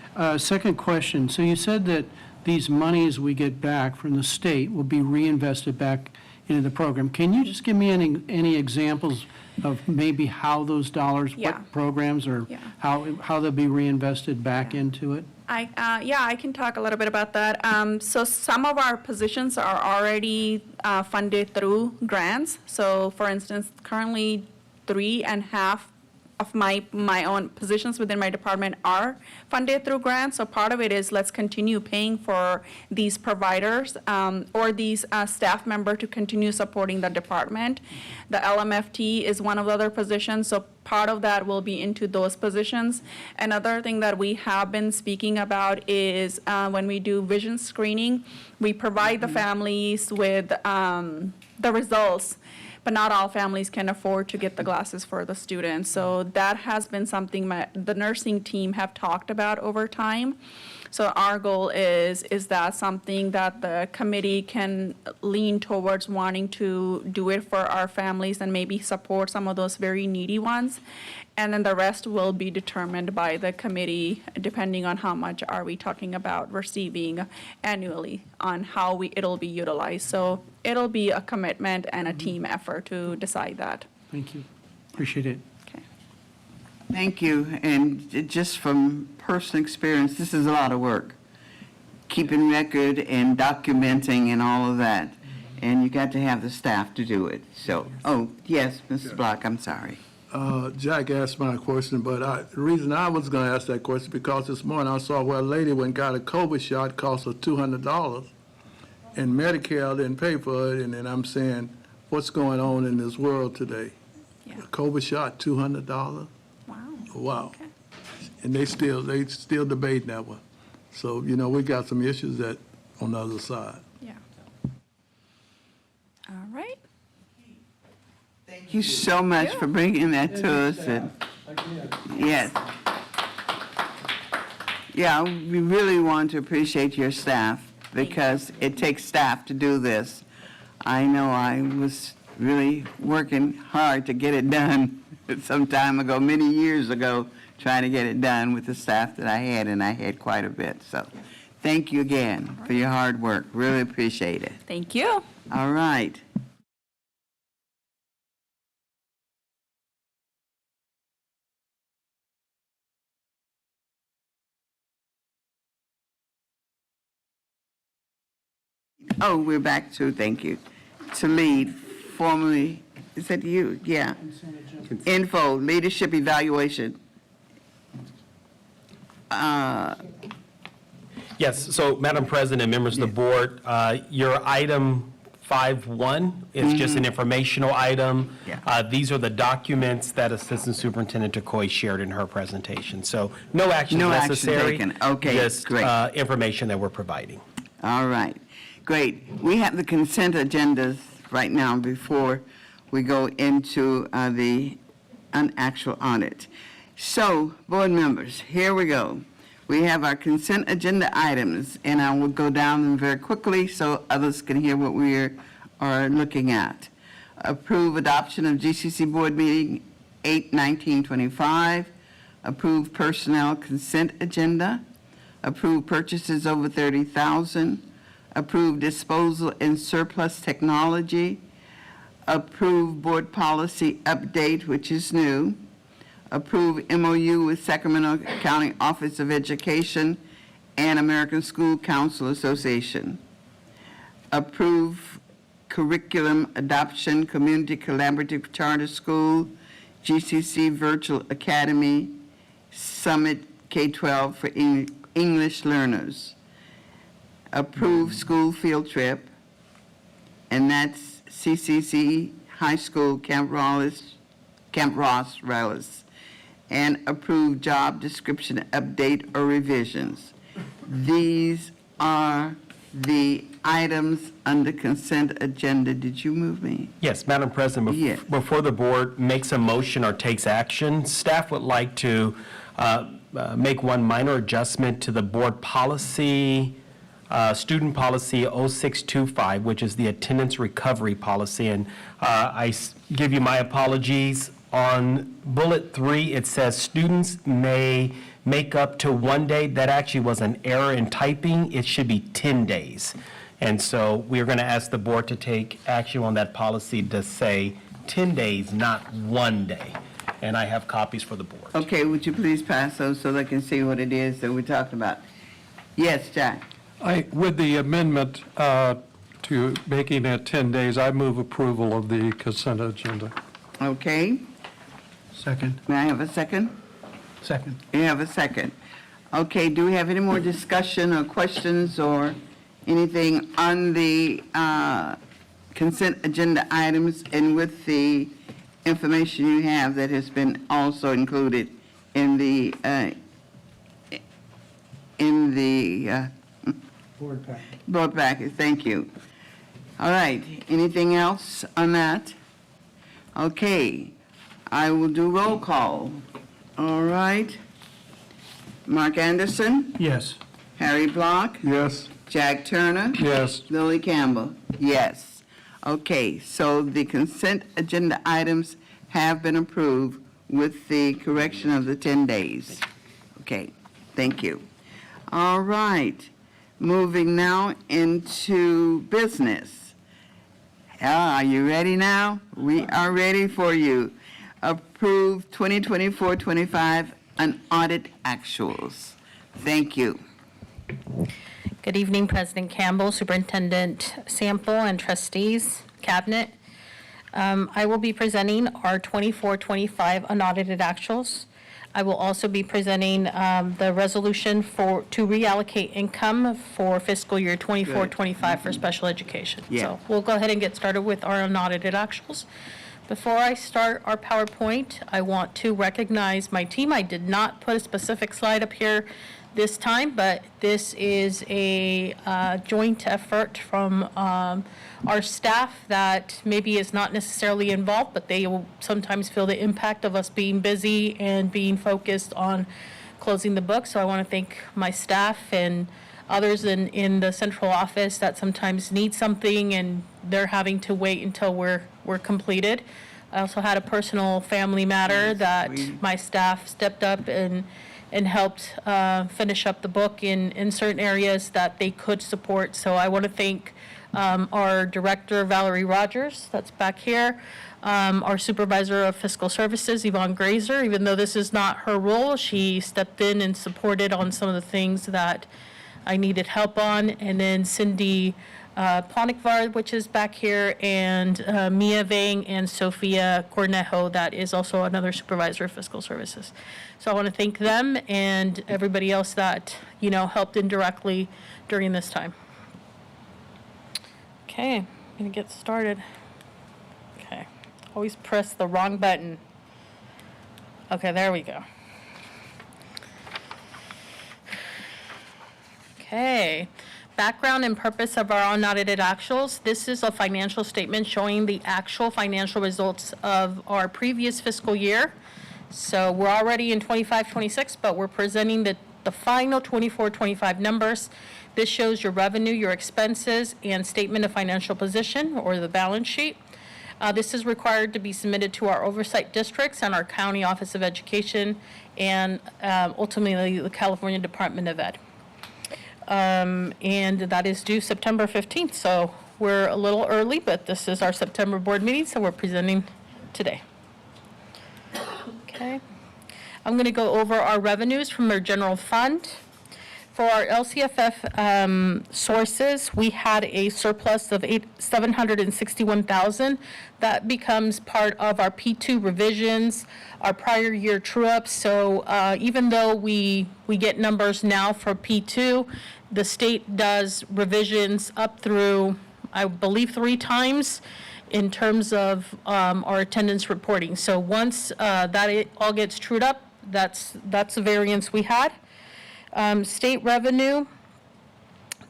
Second question, so you said that these monies we get back from the state will be reinvested back into the program. Can you just give me any examples of maybe how those dollars, Yeah. what programs, or Yeah. how they'll be reinvested back into it? Yeah, I can talk a little bit about that. So some of our positions are already funded through grants. So for instance, currently 3.5 of my own positions within my department are funded through grants. So part of it is let's continue paying for these providers or these staff member to continue supporting the department. The LMFT is one of the other positions, so part of that will be into those positions. Another thing that we have been speaking about is when we do vision screening, we provide the families with the results, but not all families can afford to get the glasses for the students. So that has been something the nursing team have talked about over time. So our goal is that something that the committee can lean towards wanting to do it for our families and maybe support some of those very needy ones. And then the rest will be determined by the committee, depending on how much are we talking about receiving annually on how it'll be utilized. So it'll be a commitment and a team effort to decide that. Thank you. Appreciate it. Okay. Thank you. And just from personal experience, this is a lot of work. Keeping record and documenting and all of that. And you got to have the staff to do it. So, oh, yes, Mrs. Block, I'm sorry. Jack asked my question, but the reason I was going to ask that question because this morning I saw where a lady went and got a COVID shot, cost her $200, and Medicare didn't pay for it. And then I'm saying, what's going on in this world today? Yeah. A COVID shot, $200? Wow. Wow. Okay. And they still debating that one. So, you know, we got some issues that on the other side. Yeah. All right. Thank you so much for bringing that to us. And yes. Yeah, we really want to appreciate your staff because it takes staff to do this. I know I was really working hard to get it done some time ago, many years ago, trying to get it done with the staff that I had, and I had quite a bit. So thank you again for your hard work. Really appreciate it. Thank you. All right. Oh, we're back to, thank you, to lead, formerly, is that you? Yeah. Info, leadership evaluation. Yes, so Madam President, members of the board, your item 5.1 is just an informational item. Yeah. These are the documents that Assistant Superintendent Decoy shared in her presentation. So no action No action necessary. taken. Okay, just, great. information that we're providing. All right, great. We have the consent agendas right now before we go into the actual audit. So, board members, here we go. We have our consent agenda items, and I will go down them very quickly so others can hear what we are looking at. Approve adoption of GCC Board Meeting 8/19/25. Approve personnel consent agenda. Approve purchases over $30,000. Approve disposal and surplus technology. Approve board policy update, which is new. Approve MOU with Sacramento County Office of Education and American School Council Association. Approve curriculum adoption, Community Collaborative Charter School, GCC Virtual Academy, Summit K-12 for English learners. Approve school field trip, and that's CCC High School Camp Ross Rallis. And approve job description update or revisions. These are the items under consent agenda. Did you move me? Yes, Madam President, Yes. before the board makes a motion or takes action, staff would like to make one minor adjustment to the board policy, student policy 0625, which is the attendance recovery policy. And give you my apologies. On bullet 3, it says students may make up to 1 day. That actually was an error in typing. It should be 10 days. And so we're going to ask the board to take action on that policy to say 10 days, not 1 day. And I have copies for the board. Okay, would you please pass those so they can see what it is that we're talking about? Yes, Jack. With the amendment to making it 10 days, I move approval of the consent agenda. Okay. Second. May I have a second? Second. You have a second. Okay, do we have any more discussion or questions or anything on the consent agenda items and with the information you have that has been also included in the Board packet. board packet? Thank you. All right, anything else on that? Okay, I will do roll call. All right. Mark Anderson, Yes. Harry Block, Yes. Jack Turner, Yes. Lily Campbell, yes. Okay, so the consent agenda items have been approved with the correction of the 10 days. Okay, thank you. All right, moving now into business. Are you ready now? We are ready for you. Approve 2024-25 unaudited actuals. Thank you. Good evening, President Campbell, Superintendent Sample, and trustees, cabinet. I will be presenting our 24-25 unaudited actuals. I will also be presenting the resolution to reallocate income for fiscal year 24-25 for special education. Yeah. So we'll go ahead and get started with our unaudited actuals. Before I start our PowerPoint, I want to recognize my team. I did not put a specific slide up here this time, but this is a joint effort from our staff that maybe is not necessarily involved, but they will sometimes feel the impact of us being busy and being focused on closing the book. So I want to thank my staff and others in the central office that sometimes need something and they're having to wait until we're completed. I also had a personal family matter that my staff stepped up and helped finish up the book in certain areas that they could support. So I want to thank our director, Valerie Rogers, that's back here, our supervisor of fiscal services, Yvonne Grazer. Even though this is not her role, she stepped in and supported on some of the things that I needed help on. And then Cindy Ponikvar, which is back here, and Mia Vang and Sophia Cornejo, that is also another supervisor of fiscal services. So I want to thank them and everybody else that, helped indirectly during this time. Okay, I'm going to get started. Okay, always press the wrong button. Okay, there we go. Okay, background and purpose of our unaudited actuals. This is a financial statement showing the actual financial results of our previous fiscal year. So we're already in 25-26, but we're presenting the final 24-25 numbers. This shows your revenue, your expenses, and statement of financial position, or the balance sheet. This is required to be submitted to our oversight districts and our county office of education, and ultimately the California Department of Ed. And that is due September 15th, so we're a little early, but this is our September board meeting, so we're presenting today. Okay. I'm going to go over our revenues from our general fund. For our LCFF sources, we had a surplus of $761,000. That becomes part of our P2 revisions, our prior year true-ups. So even though we get numbers now for P2, the state does revisions up through, I believe, 3 times in terms of our attendance reporting. So once that all gets trued up, that's the variance we had. State revenue,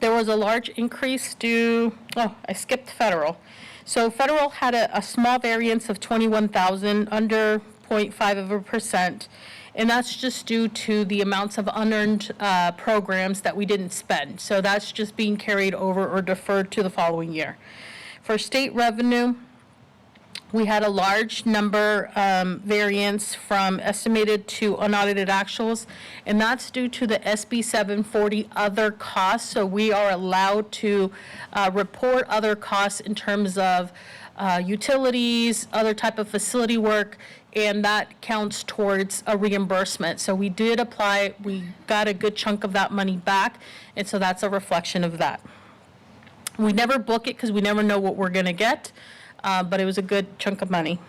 there was a large increase I skipped federal. So federal had a small variance of 21,000, under 0.5%, and that's just due to the amounts of unearned programs that we didn't spend. So that's just being carried over or deferred to the following year. For state revenue, we had a large number variance from estimated to unaudited actuals, and that's due to the SB 740 other costs. So we are allowed to report other costs in terms of utilities, other type of facility work, and that counts towards a reimbursement. So we did apply, we got a good chunk of that money back, and so that's a reflection of that. We never book it because we never know what we're going to get, but it was a good chunk of money.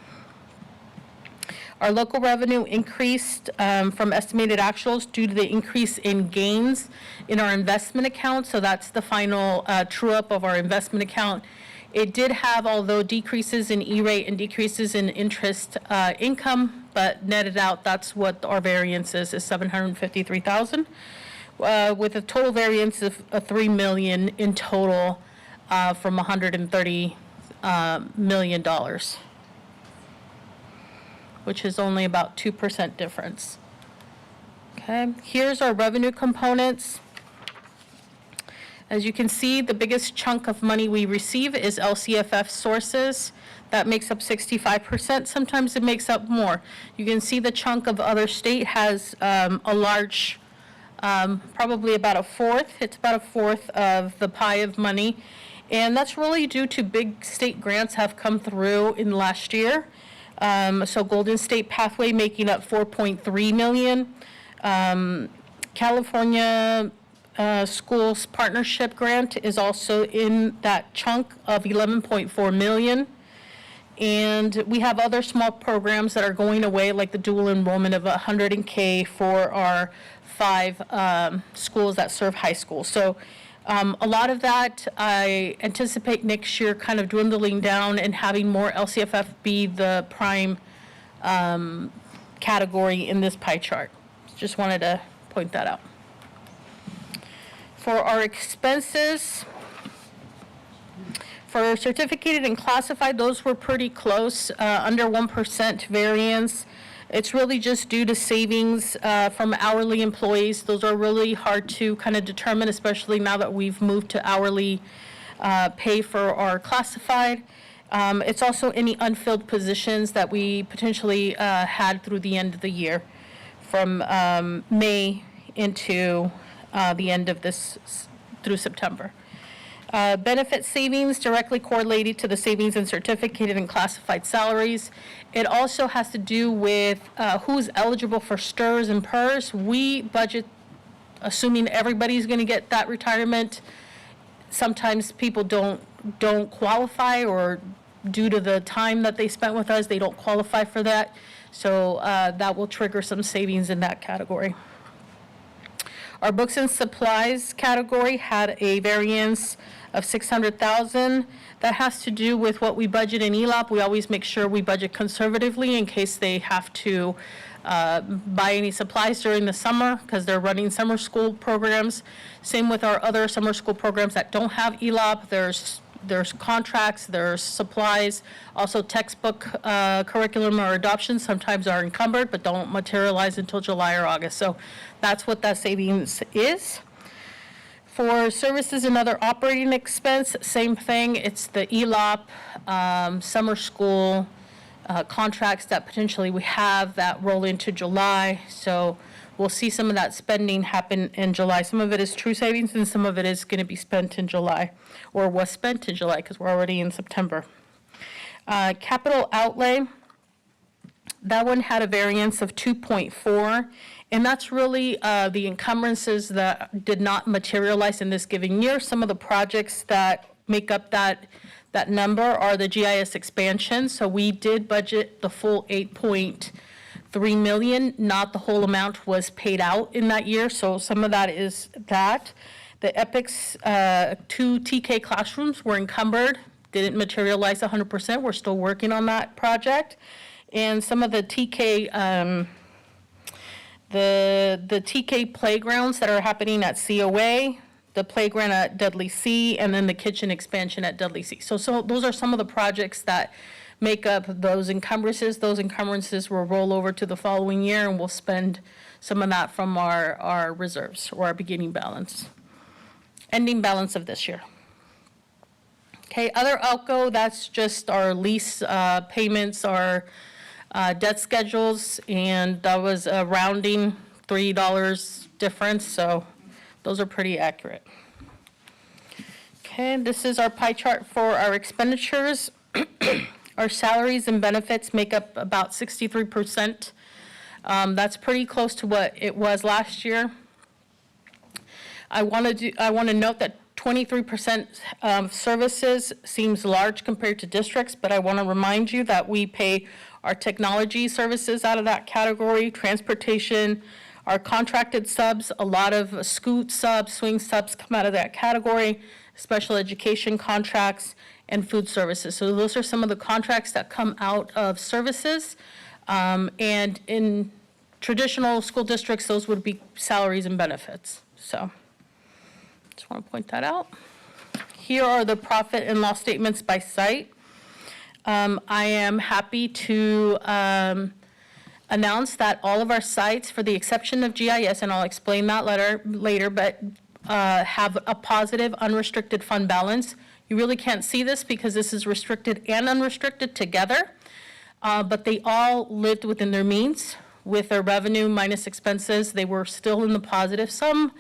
Our local revenue increased from estimated actuals due to the increase in gains in our investment account. So that's the final true-up of our investment account. It did have, although decreases in E-rate and decreases in interest income, but netted out, that's what our variance is $753,000, with a total variance of $3 million in total from $130 million, which is only about 2% difference. Okay, here's our revenue components. As you can see, the biggest chunk of money we receive is LCFF sources. That makes up 65%. Sometimes it makes up more. You can see the chunk of other state has a large, probably about a fourth. It's about a fourth of the pie of money. And that's really due to big state grants have come through in last year. So Golden State Pathway making up $4.3 million. California Schools Partnership Grant is also in that chunk of $11.4 million. And we have other small programs that are going away, like the dual enrollment of $100K for our 5 schools that serve high school. So a lot of that, I anticipate next year kind of dwindling down and having more LCFF be the prime category in this pie chart. Just wanted to point that out. For our expenses, for certificated and classified, those were pretty close, under 1% variance. It's really just due to savings from hourly employees. Those are really hard to kind of determine, especially now that we've moved to hourly pay for our classified. It's also any unfilled positions that we potentially had through the end of the year, from May into the end of this through September. Benefit savings directly correlated to the savings in certificated and classified salaries. It also has to do with who's eligible for STRS and PERS. We budget assuming everybody's going to get that retirement. Sometimes people don't qualify, or due to the time that they spent with us, they don't qualify for that. So that will trigger some savings in that category. Our books and supplies category had a variance of $600,000. That has to do with what we budget in ELOP. We always make sure we budget conservatively in case they have to buy any supplies during the summer, because they're running summer school programs. Same with our other summer school programs that don't have ELOP. There's contracts, there's supplies, also textbook curriculum or adoptions sometimes are encumbered but don't materialize until July or August. So that's what that savings is. For services and other operating expense, same thing. It's the ELOP, summer school contracts that potentially we have that roll into July. So we'll see some of that spending happen in July. Some of it is true savings and some of it is going to be spent in July, or was spent in July because we're already in September. Capital outlay, that one had a variance of 2.4, and that's really the encumbrances that did not materialize in this given year. Some of the projects that make up that number are the GIS expansion. So we did budget the full $8.3 million. Not the whole amount was paid out in that year, so some of that is that. The EPICS 2 TK classrooms were encumbered, didn't materialize 100%. We're still working on that project. And some of the TK, the TK playgrounds that are happening at COA, the playground at Dudley C, and then the kitchen expansion at Dudley C. So those are some of the projects that make up those encumbrances. Those encumbrances will roll over to the following year, and we'll spend some of that from our reserves, or our beginning balance, ending balance of this year. Okay, other outgo, that's just our lease payments, our debt schedules, and that was a rounding $3 difference, so those are pretty accurate. Okay, this is our pie chart for our expenditures. Our salaries and benefits make up about 63%. That's pretty close to what it was last year. I want to note that 23% of services seems large compared to districts, but I want to remind you that we pay our technology services out of that category, transportation, our contracted subs, a lot of scoot subs, swing subs come out of that category, special education contracts, and food services. So those are some of the contracts that come out of services. And in traditional school districts, those would be salaries and benefits. So just want to point that out. Here are the profit and loss statements by site. I am happy to announce that all of our sites, for the exception of GIS, and I'll explain that later, but have a positive unrestricted fund balance. You really can't see this because this is restricted and unrestricted together, but they all lived within their means with their revenue minus expenses. They were still in the positive, some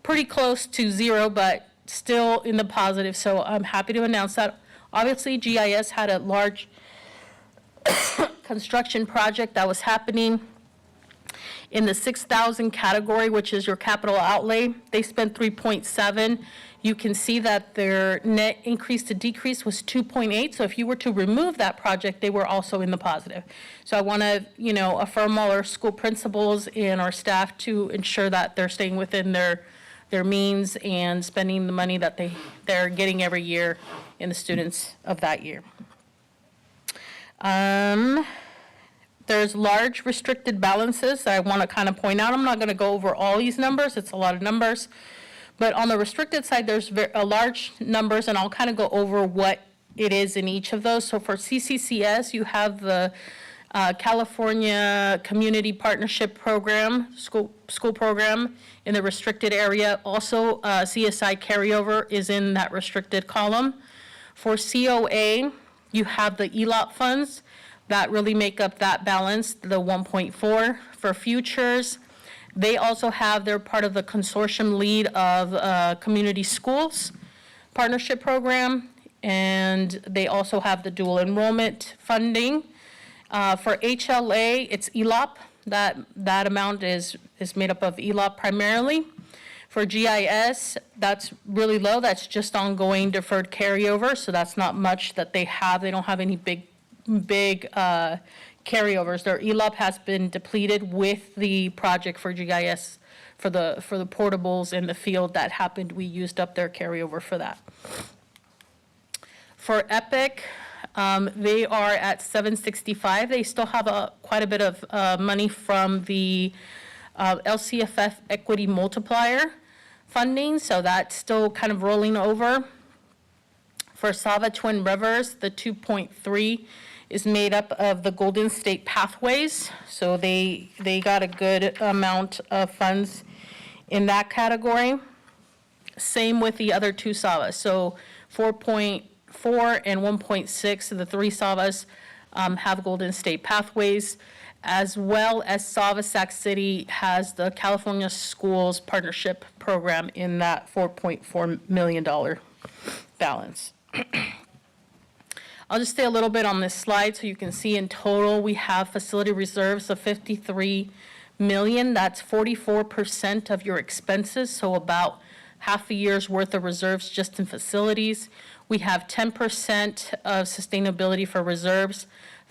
pretty close to zero, but still in the positive. So I'm happy to announce that. Obviously, GIS had a large construction project that was happening in the 6,000 category, which is your capital outlay. They spent 3.7. You can see that their net increase to decrease was 2.8. So if you were to remove that project, they were also in the positive. So I want to, affirm all our school principals and our staff to ensure that they're staying within their means and spending the money that they're getting every year in the students of that year. There's large restricted balances that I want to kind of point out. I'm not going to go over all these numbers. It's a lot of numbers. But on the restricted side, there's large numbers, and I'll kind of go over what it is in each of those. So for CCCS, you have the California Community Partnership Program, school program in the restricted area. Also, CSI carryover is in that restricted column. For COA, you have the ELOP funds that really make up that balance, the 1.4. For futures, they also have, they're part of the consortium lead of community schools partnership program, and they also have the dual enrollment funding. For HLA, it's ELOP. That amount is made up of ELOP primarily. For GIS, that's really low. That's just ongoing deferred carryover, so that's not much that they have. They don't have any big carryovers. Their ELOP has been depleted with the project for GIS for the portables in the field that happened. We used up their carryover for that. For EPIC, they are at 765. They still have quite a bit of money from the LCFF equity multiplier funding, so that's still kind of rolling over. For Sava Twin Rivers, the 2.3 is made up of the Golden State Pathways, so they got a good amount of funds in that category. Same with the other two Savas, so 4.4 and 1.6, the three Savas have Golden State Pathways, as well as Sava Sac City has the California Schools Partnership Program in that $4.4 million balance. I'll just stay a little bit on this slide so you can see in total we have facility reserves of $53 million. That's 44% of your expenses, so about half a year's worth of reserves just in facilities. We have 10% of sustainability for reserves,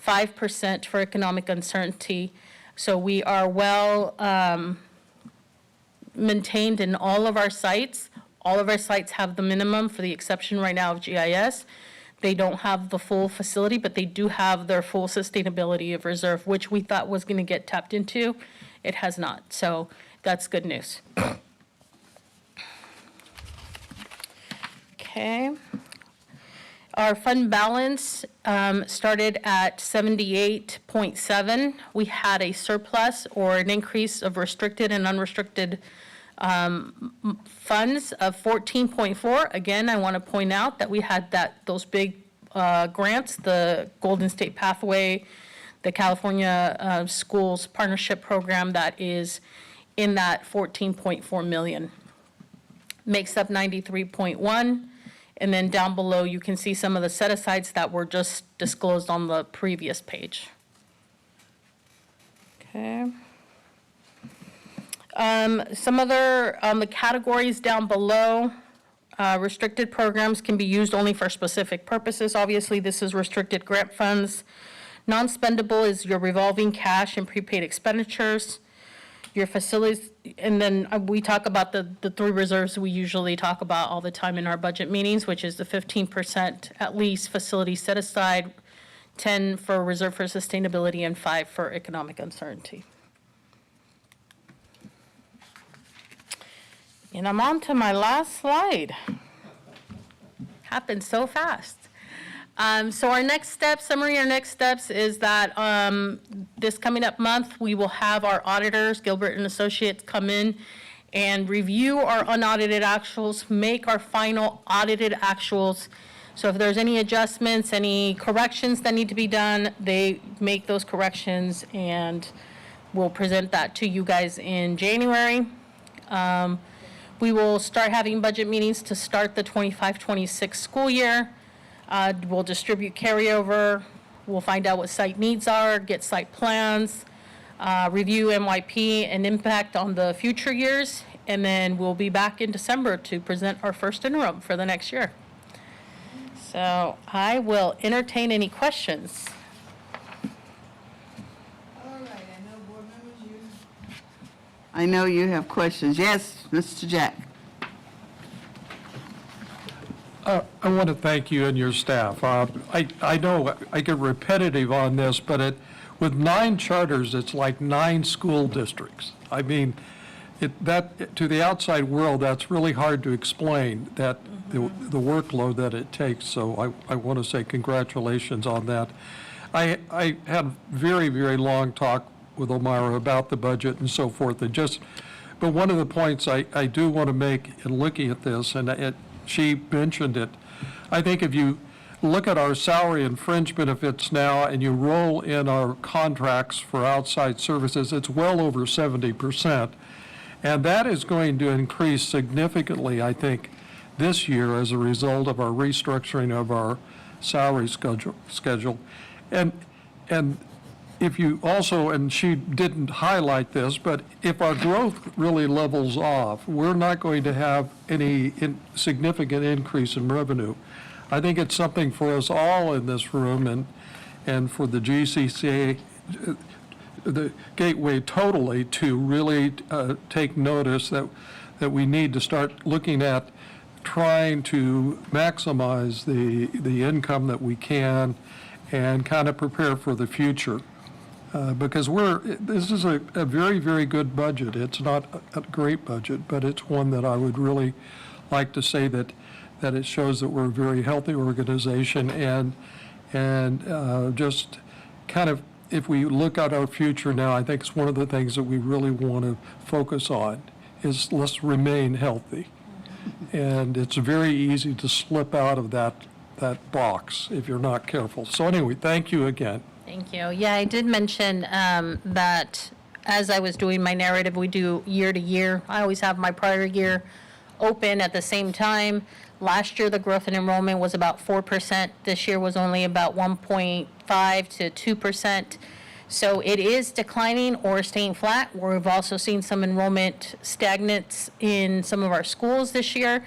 5% for economic uncertainty. So we are well maintained in all of our sites. All of our sites have the minimum, for the exception right now of GIS. They don't have the full facility, but they do have their full sustainability of reserve, which we thought was going to get tapped into. It has not, so that's good news. Okay. Our fund balance started at 78.7. We had a surplus or an increase of restricted and unrestricted funds of 14.4. Again, I want to point out that we had those big grants, the Golden State Pathway, the California Schools Partnership Program that is in that 14.4 million. Makes up 93.1. And then down below, you can see some of the set-asides that were just disclosed on the previous page. Okay. Some other, the categories down below, restricted programs can be used only for specific purposes. Obviously, this is restricted grant funds. Non-spendable is your revolving cash and prepaid expenditures. Your facilities, and then we talk about the three reserves we usually talk about all the time in our budget meetings, which is the 15% at least facility set aside, 10 for reserve for sustainability, and 5 for economic uncertainty. And I'm on to my last slide. Happened so fast. So our next step, summary, our next steps is that this coming up month, we will have our auditors, Gilbert and Associates, come in and review our unaudited actuals, make our final audited actuals. So if there's any adjustments, any corrections that need to be done, they make those corrections, and we'll present that to you guys in January. We will start having budget meetings to start the 25-26 school year. We'll distribute carryover, we'll find out what site needs are, get site plans, review MYP and impact on the future years, and then we'll be back in December to present our first interim for the next year. So I will entertain any questions. All right, I know board members, I know you have questions. Yes, Mr. Jack. I want to thank you and your staff. I know I get repetitive on this, but with 9 charters, it's like 9 school districts. I mean, that to the outside world, that's really hard to explain, that the workload that it takes. So I want to say congratulations on that. I had a very, very long talk with Omira about the budget and so forth. But one of the points I do want to make in looking at this, and she mentioned it, I think if you look at our salary and fringe benefits now and you roll in our contracts for outside services, it's well over 70%. And that is going to increase significantly, I think, this year as a result of our restructuring of our salary schedule. And if you also, and she didn't highlight this, but if our growth really levels off, we're not going to have any significant increase in revenue. I think it's something for us all in this room and for the GCC, the Gateway totally, to really take notice that we need to start looking at trying to maximize the income that we can and kind of prepare for the future. Because this is a very, very good budget. It's not a great budget, but it's one that I would really like to say that it shows that we're a very healthy organization, and just kind of, if we look at our future now, I think it's one of the things that we really want to focus on is let's remain healthy. And it's very easy to slip out of that box if you're not careful. So anyway, thank you again. Thank you. Yeah, I did mention that as I was doing my narrative, we do year to year. I always have my prior year open at the same time. Last year, the growth in enrollment was about 4%. This year was only about 1.5 to 2%. So it is declining or staying flat. We've also seen some enrollment stagnants in some of our schools this year.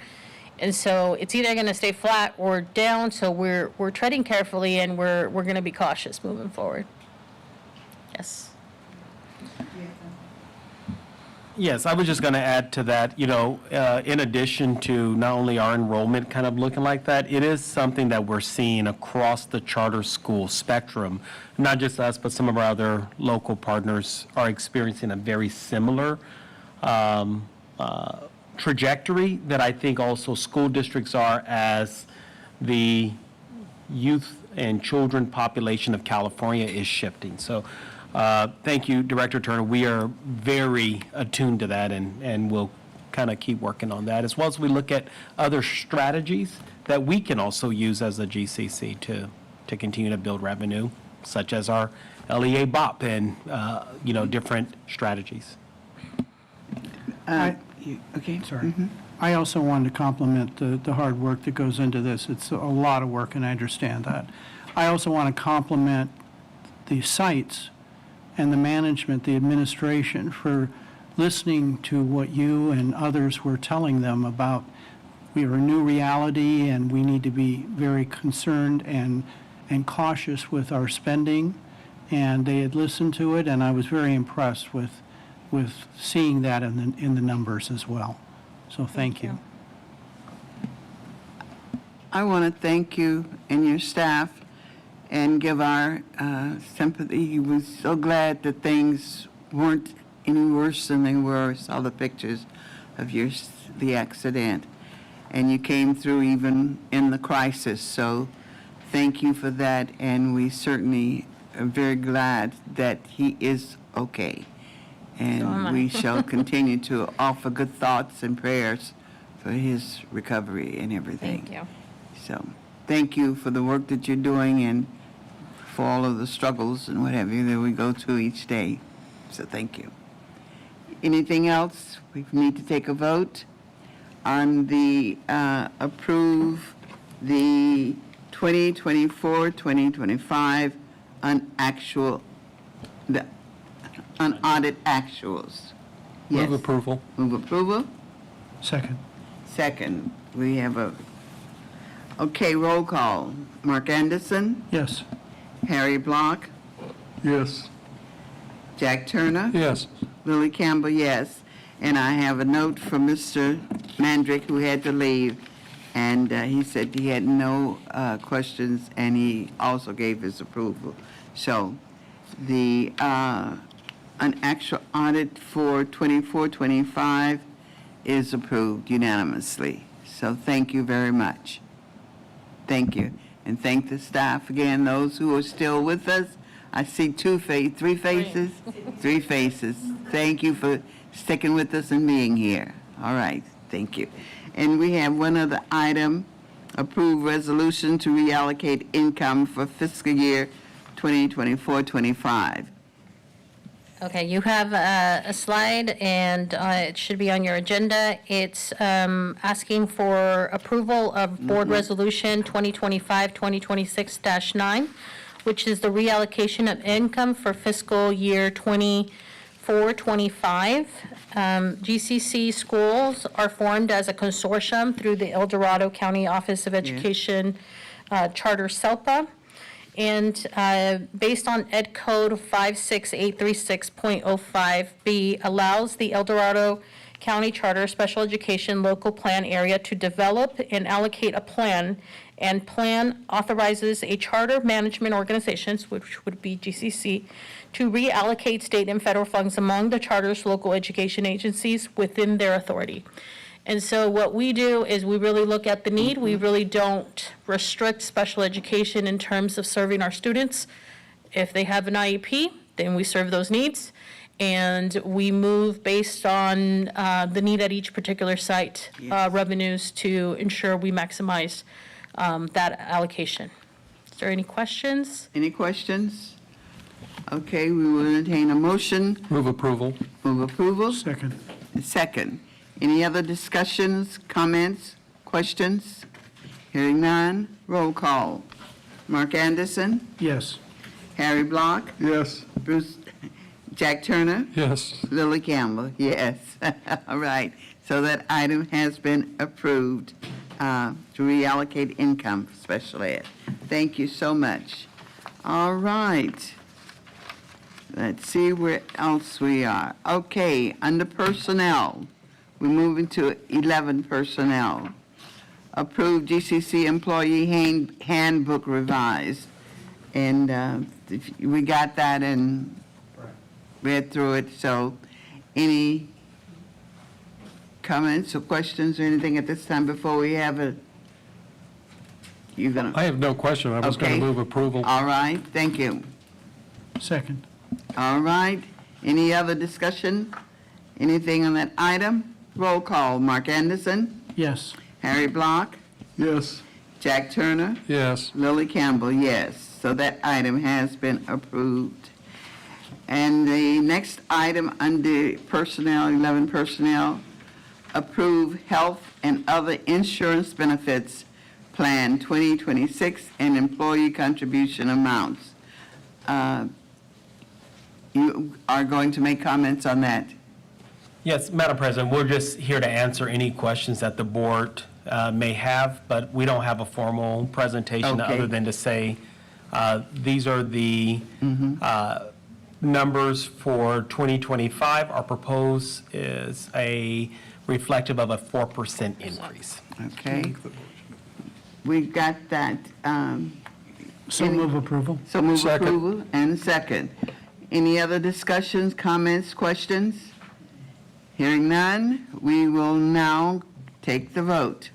And so it's either going to stay flat or down, so we're treading carefully, and we're going to be cautious moving forward. Yes. Yes, I was just going to add to that, in addition to not only our enrollment kind of looking like that, it is something that we're seeing across the charter school spectrum. Not just us, but some of our other local partners are experiencing a very similar trajectory that I think also school districts are, as the youth and children population of California is shifting. So thank you, Director Turner. We are very attuned to that, and we'll kind of keep working on that, as well as we look at other strategies that we can also use as a GCC to continue to build revenue, such as our LEA BOP and, different strategies. Okay. Sorry. I also wanted to compliment the hard work that goes into this. It's a lot of work, and I understand that. I also want to compliment the sites and the management, the administration, for listening to what you and others were telling them about we are a new reality and we need to be very concerned and cautious with our spending. And they had listened to it, and I was very impressed with seeing that in the numbers as well. So thank you. I want to thank you and your staff and give our sympathy. We're so glad that things weren't any worse than they were. I saw the pictures of the accident, and you came through even in the crisis. So thank you for that, and we certainly are very glad that he is okay. And we shall continue to offer good thoughts and prayers for his recovery and everything. Thank you. So, thank you for the work that you're doing and for all of the struggles and what have you that we go through each day. So, thank you. Anything else? We need to take a vote on the approve the 2024-2025 unaudit actuals. Yes. Move approval. Move approval. Second. Second, we have okay, roll call. Mark Anderson, Yes. Harry Block, Yes. Jack Turner, Yes. Lily Campbell, yes. And I have a note from Mr. Mandrick, who had to leave, and he said he had no questions, and he also gave his approval. So the an actual audit for 24-25 is approved unanimously. So thank you very much. Thank you. And thank the staff again, those who are still with us. I see three faces? Three faces. Thank you for sticking with us and being here. All right, thank you. And we have one other item, approved resolution to reallocate income for fiscal year 2024-25. Okay, you have a slide, and it should be on your agenda. It's asking for approval of Board Resolution 2025-2026-9, which is the reallocation of income for fiscal year 24-25. GCC schools are formed as a consortium through the El Dorado County Office of Education Charter SELPA. And based on Ed Code 56836.05B, allows the El Dorado County Charter Special Education Local Plan Area to develop and allocate a plan, and plan authorizes a charter management organizations, which would be GCC, to reallocate state and federal funds among the charter's local education agencies within their authority. And so what we do is we really look at the need. We really don't restrict special education in terms of serving our students. If they have an IEP, then we serve those needs. And we move based on the need at each particular site, revenues, to ensure we maximize that allocation. Is there any questions? Any questions? Okay, we will entertain a motion. Move approval. Move approval. Second. Second. Any other discussions, comments, questions? Hearing none, roll call. Mark Anderson, Yes. Harry Block, Yes. Jack Turner, Yes. Lily Campbell, yes. All right, so that item has been approved to reallocate income for special ed. Thank you so much. All right. Let's see where else we are. Okay, under personnel, we're moving to 11 personnel. Approved GCC employee handbook revised. And we got that and read through it, so any comments or questions or anything at this time before we have a, you're gonna? I have no question. I was going Okay. to move approval. All right, thank you. Second. All right, any other discussion? Anything on that item? Roll call, Mark Anderson, Yes. Harry Block, Yes. Jack Turner, Yes. Lily Campbell, yes. So that item has been approved. And the next item under personnel, 11 personnel, approve health and other insurance benefits plan 2026 and employee contribution amounts. You are going to make comments on that? Yes, Madam President, we're just here to answer any questions that the board may have, but we don't have a formal presentation Okay. other than to say, these are the numbers for 2025. Our propose is a reflective of a 4% increase. Okay. We've got that, So move approval? so move Second. approval and second. Any other discussions, comments, questions? Hearing none, we will now take the vote.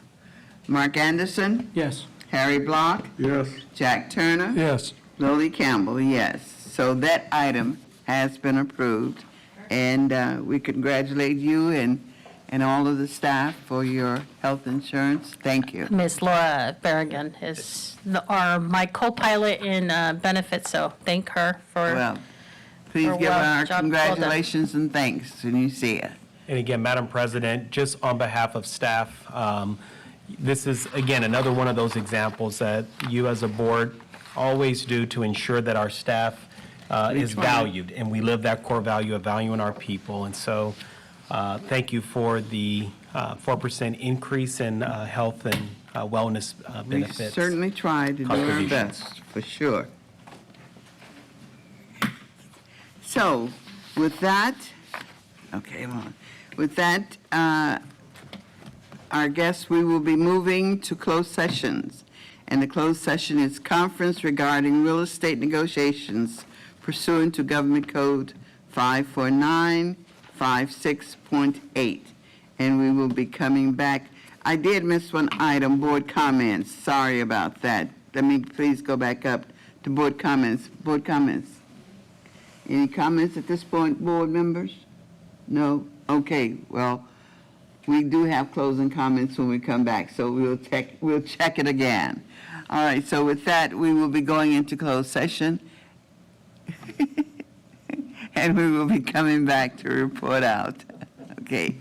Mark Anderson, Yes. Harry Block, Yes. Jack Turner, Yes. Lily Campbell, yes. So that item has been approved, and we congratulate you and all of the staff for your health insurance. Thank you. Ms. Laura Berrigan is my co-pilot in benefits, so thank her for, Well, please For give well- our job well done. congratulations and thanks when you see it. And again, Madam President, just on behalf of staff, this is, again, another one of those examples that you as a board always do to ensure that our staff is valued, and we live that core value of valuing our people. And so, thank you for the 4% increase in health and wellness We benefits. certainly tried to do our Contributions. best, for sure. So, with that, okay, hold on. With that, our guests, we will be moving to closed sessions. And the closed session is conference regarding real estate negotiations pursuant to Government Code 54956.8. And we will be coming back. I did miss one item, board comments. Sorry about that. Let me please go back up to board comments. Board comments. Any comments at this point, board members? No? Okay, well, we do have closing comments when we come back, so we'll check it again. All right, so with that, we will be going into closed session. And we will be coming back to report out. Okay.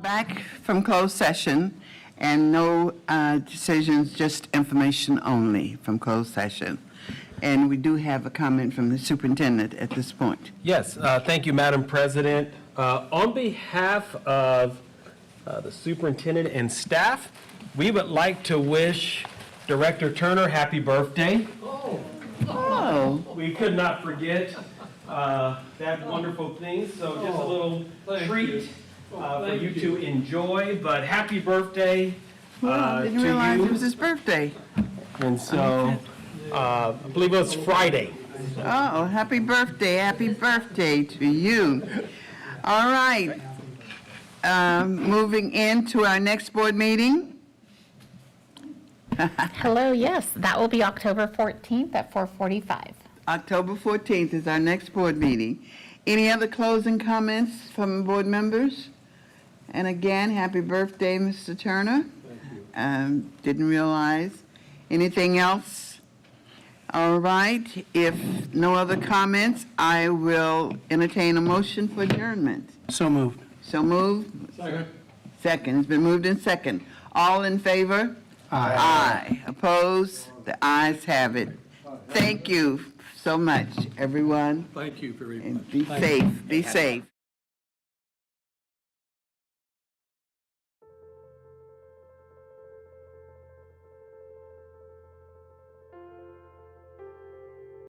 back from closed session, and no decisions, just information only from closed session. And we do have a comment from the superintendent at this point. Yes, thank you, Madam President. On behalf of the superintendent and staff, we would like to wish Director Turner happy birthday. Oh, We could not forget that wonderful thing, so just a little treat for you to enjoy, but happy birthday I to didn't realize it was you. his birthday. And so, I believe it was Friday. Oh, happy birthday to you. All right. Moving into our next board meeting. Hello, yes, that will be October 14th at 4:45. October 14th is our next board meeting. Any other closing comments from board members? And again, happy birthday, Mr. Turner. Didn't realize. Anything else? All right, if no other comments, I will entertain a motion for adjournment. So moved. So moved? Second. It's been moved and second. All in favor? Aye. Opposed? The ayes have it. Thank you so much, everyone, Thank you very much. and be safe, be safe.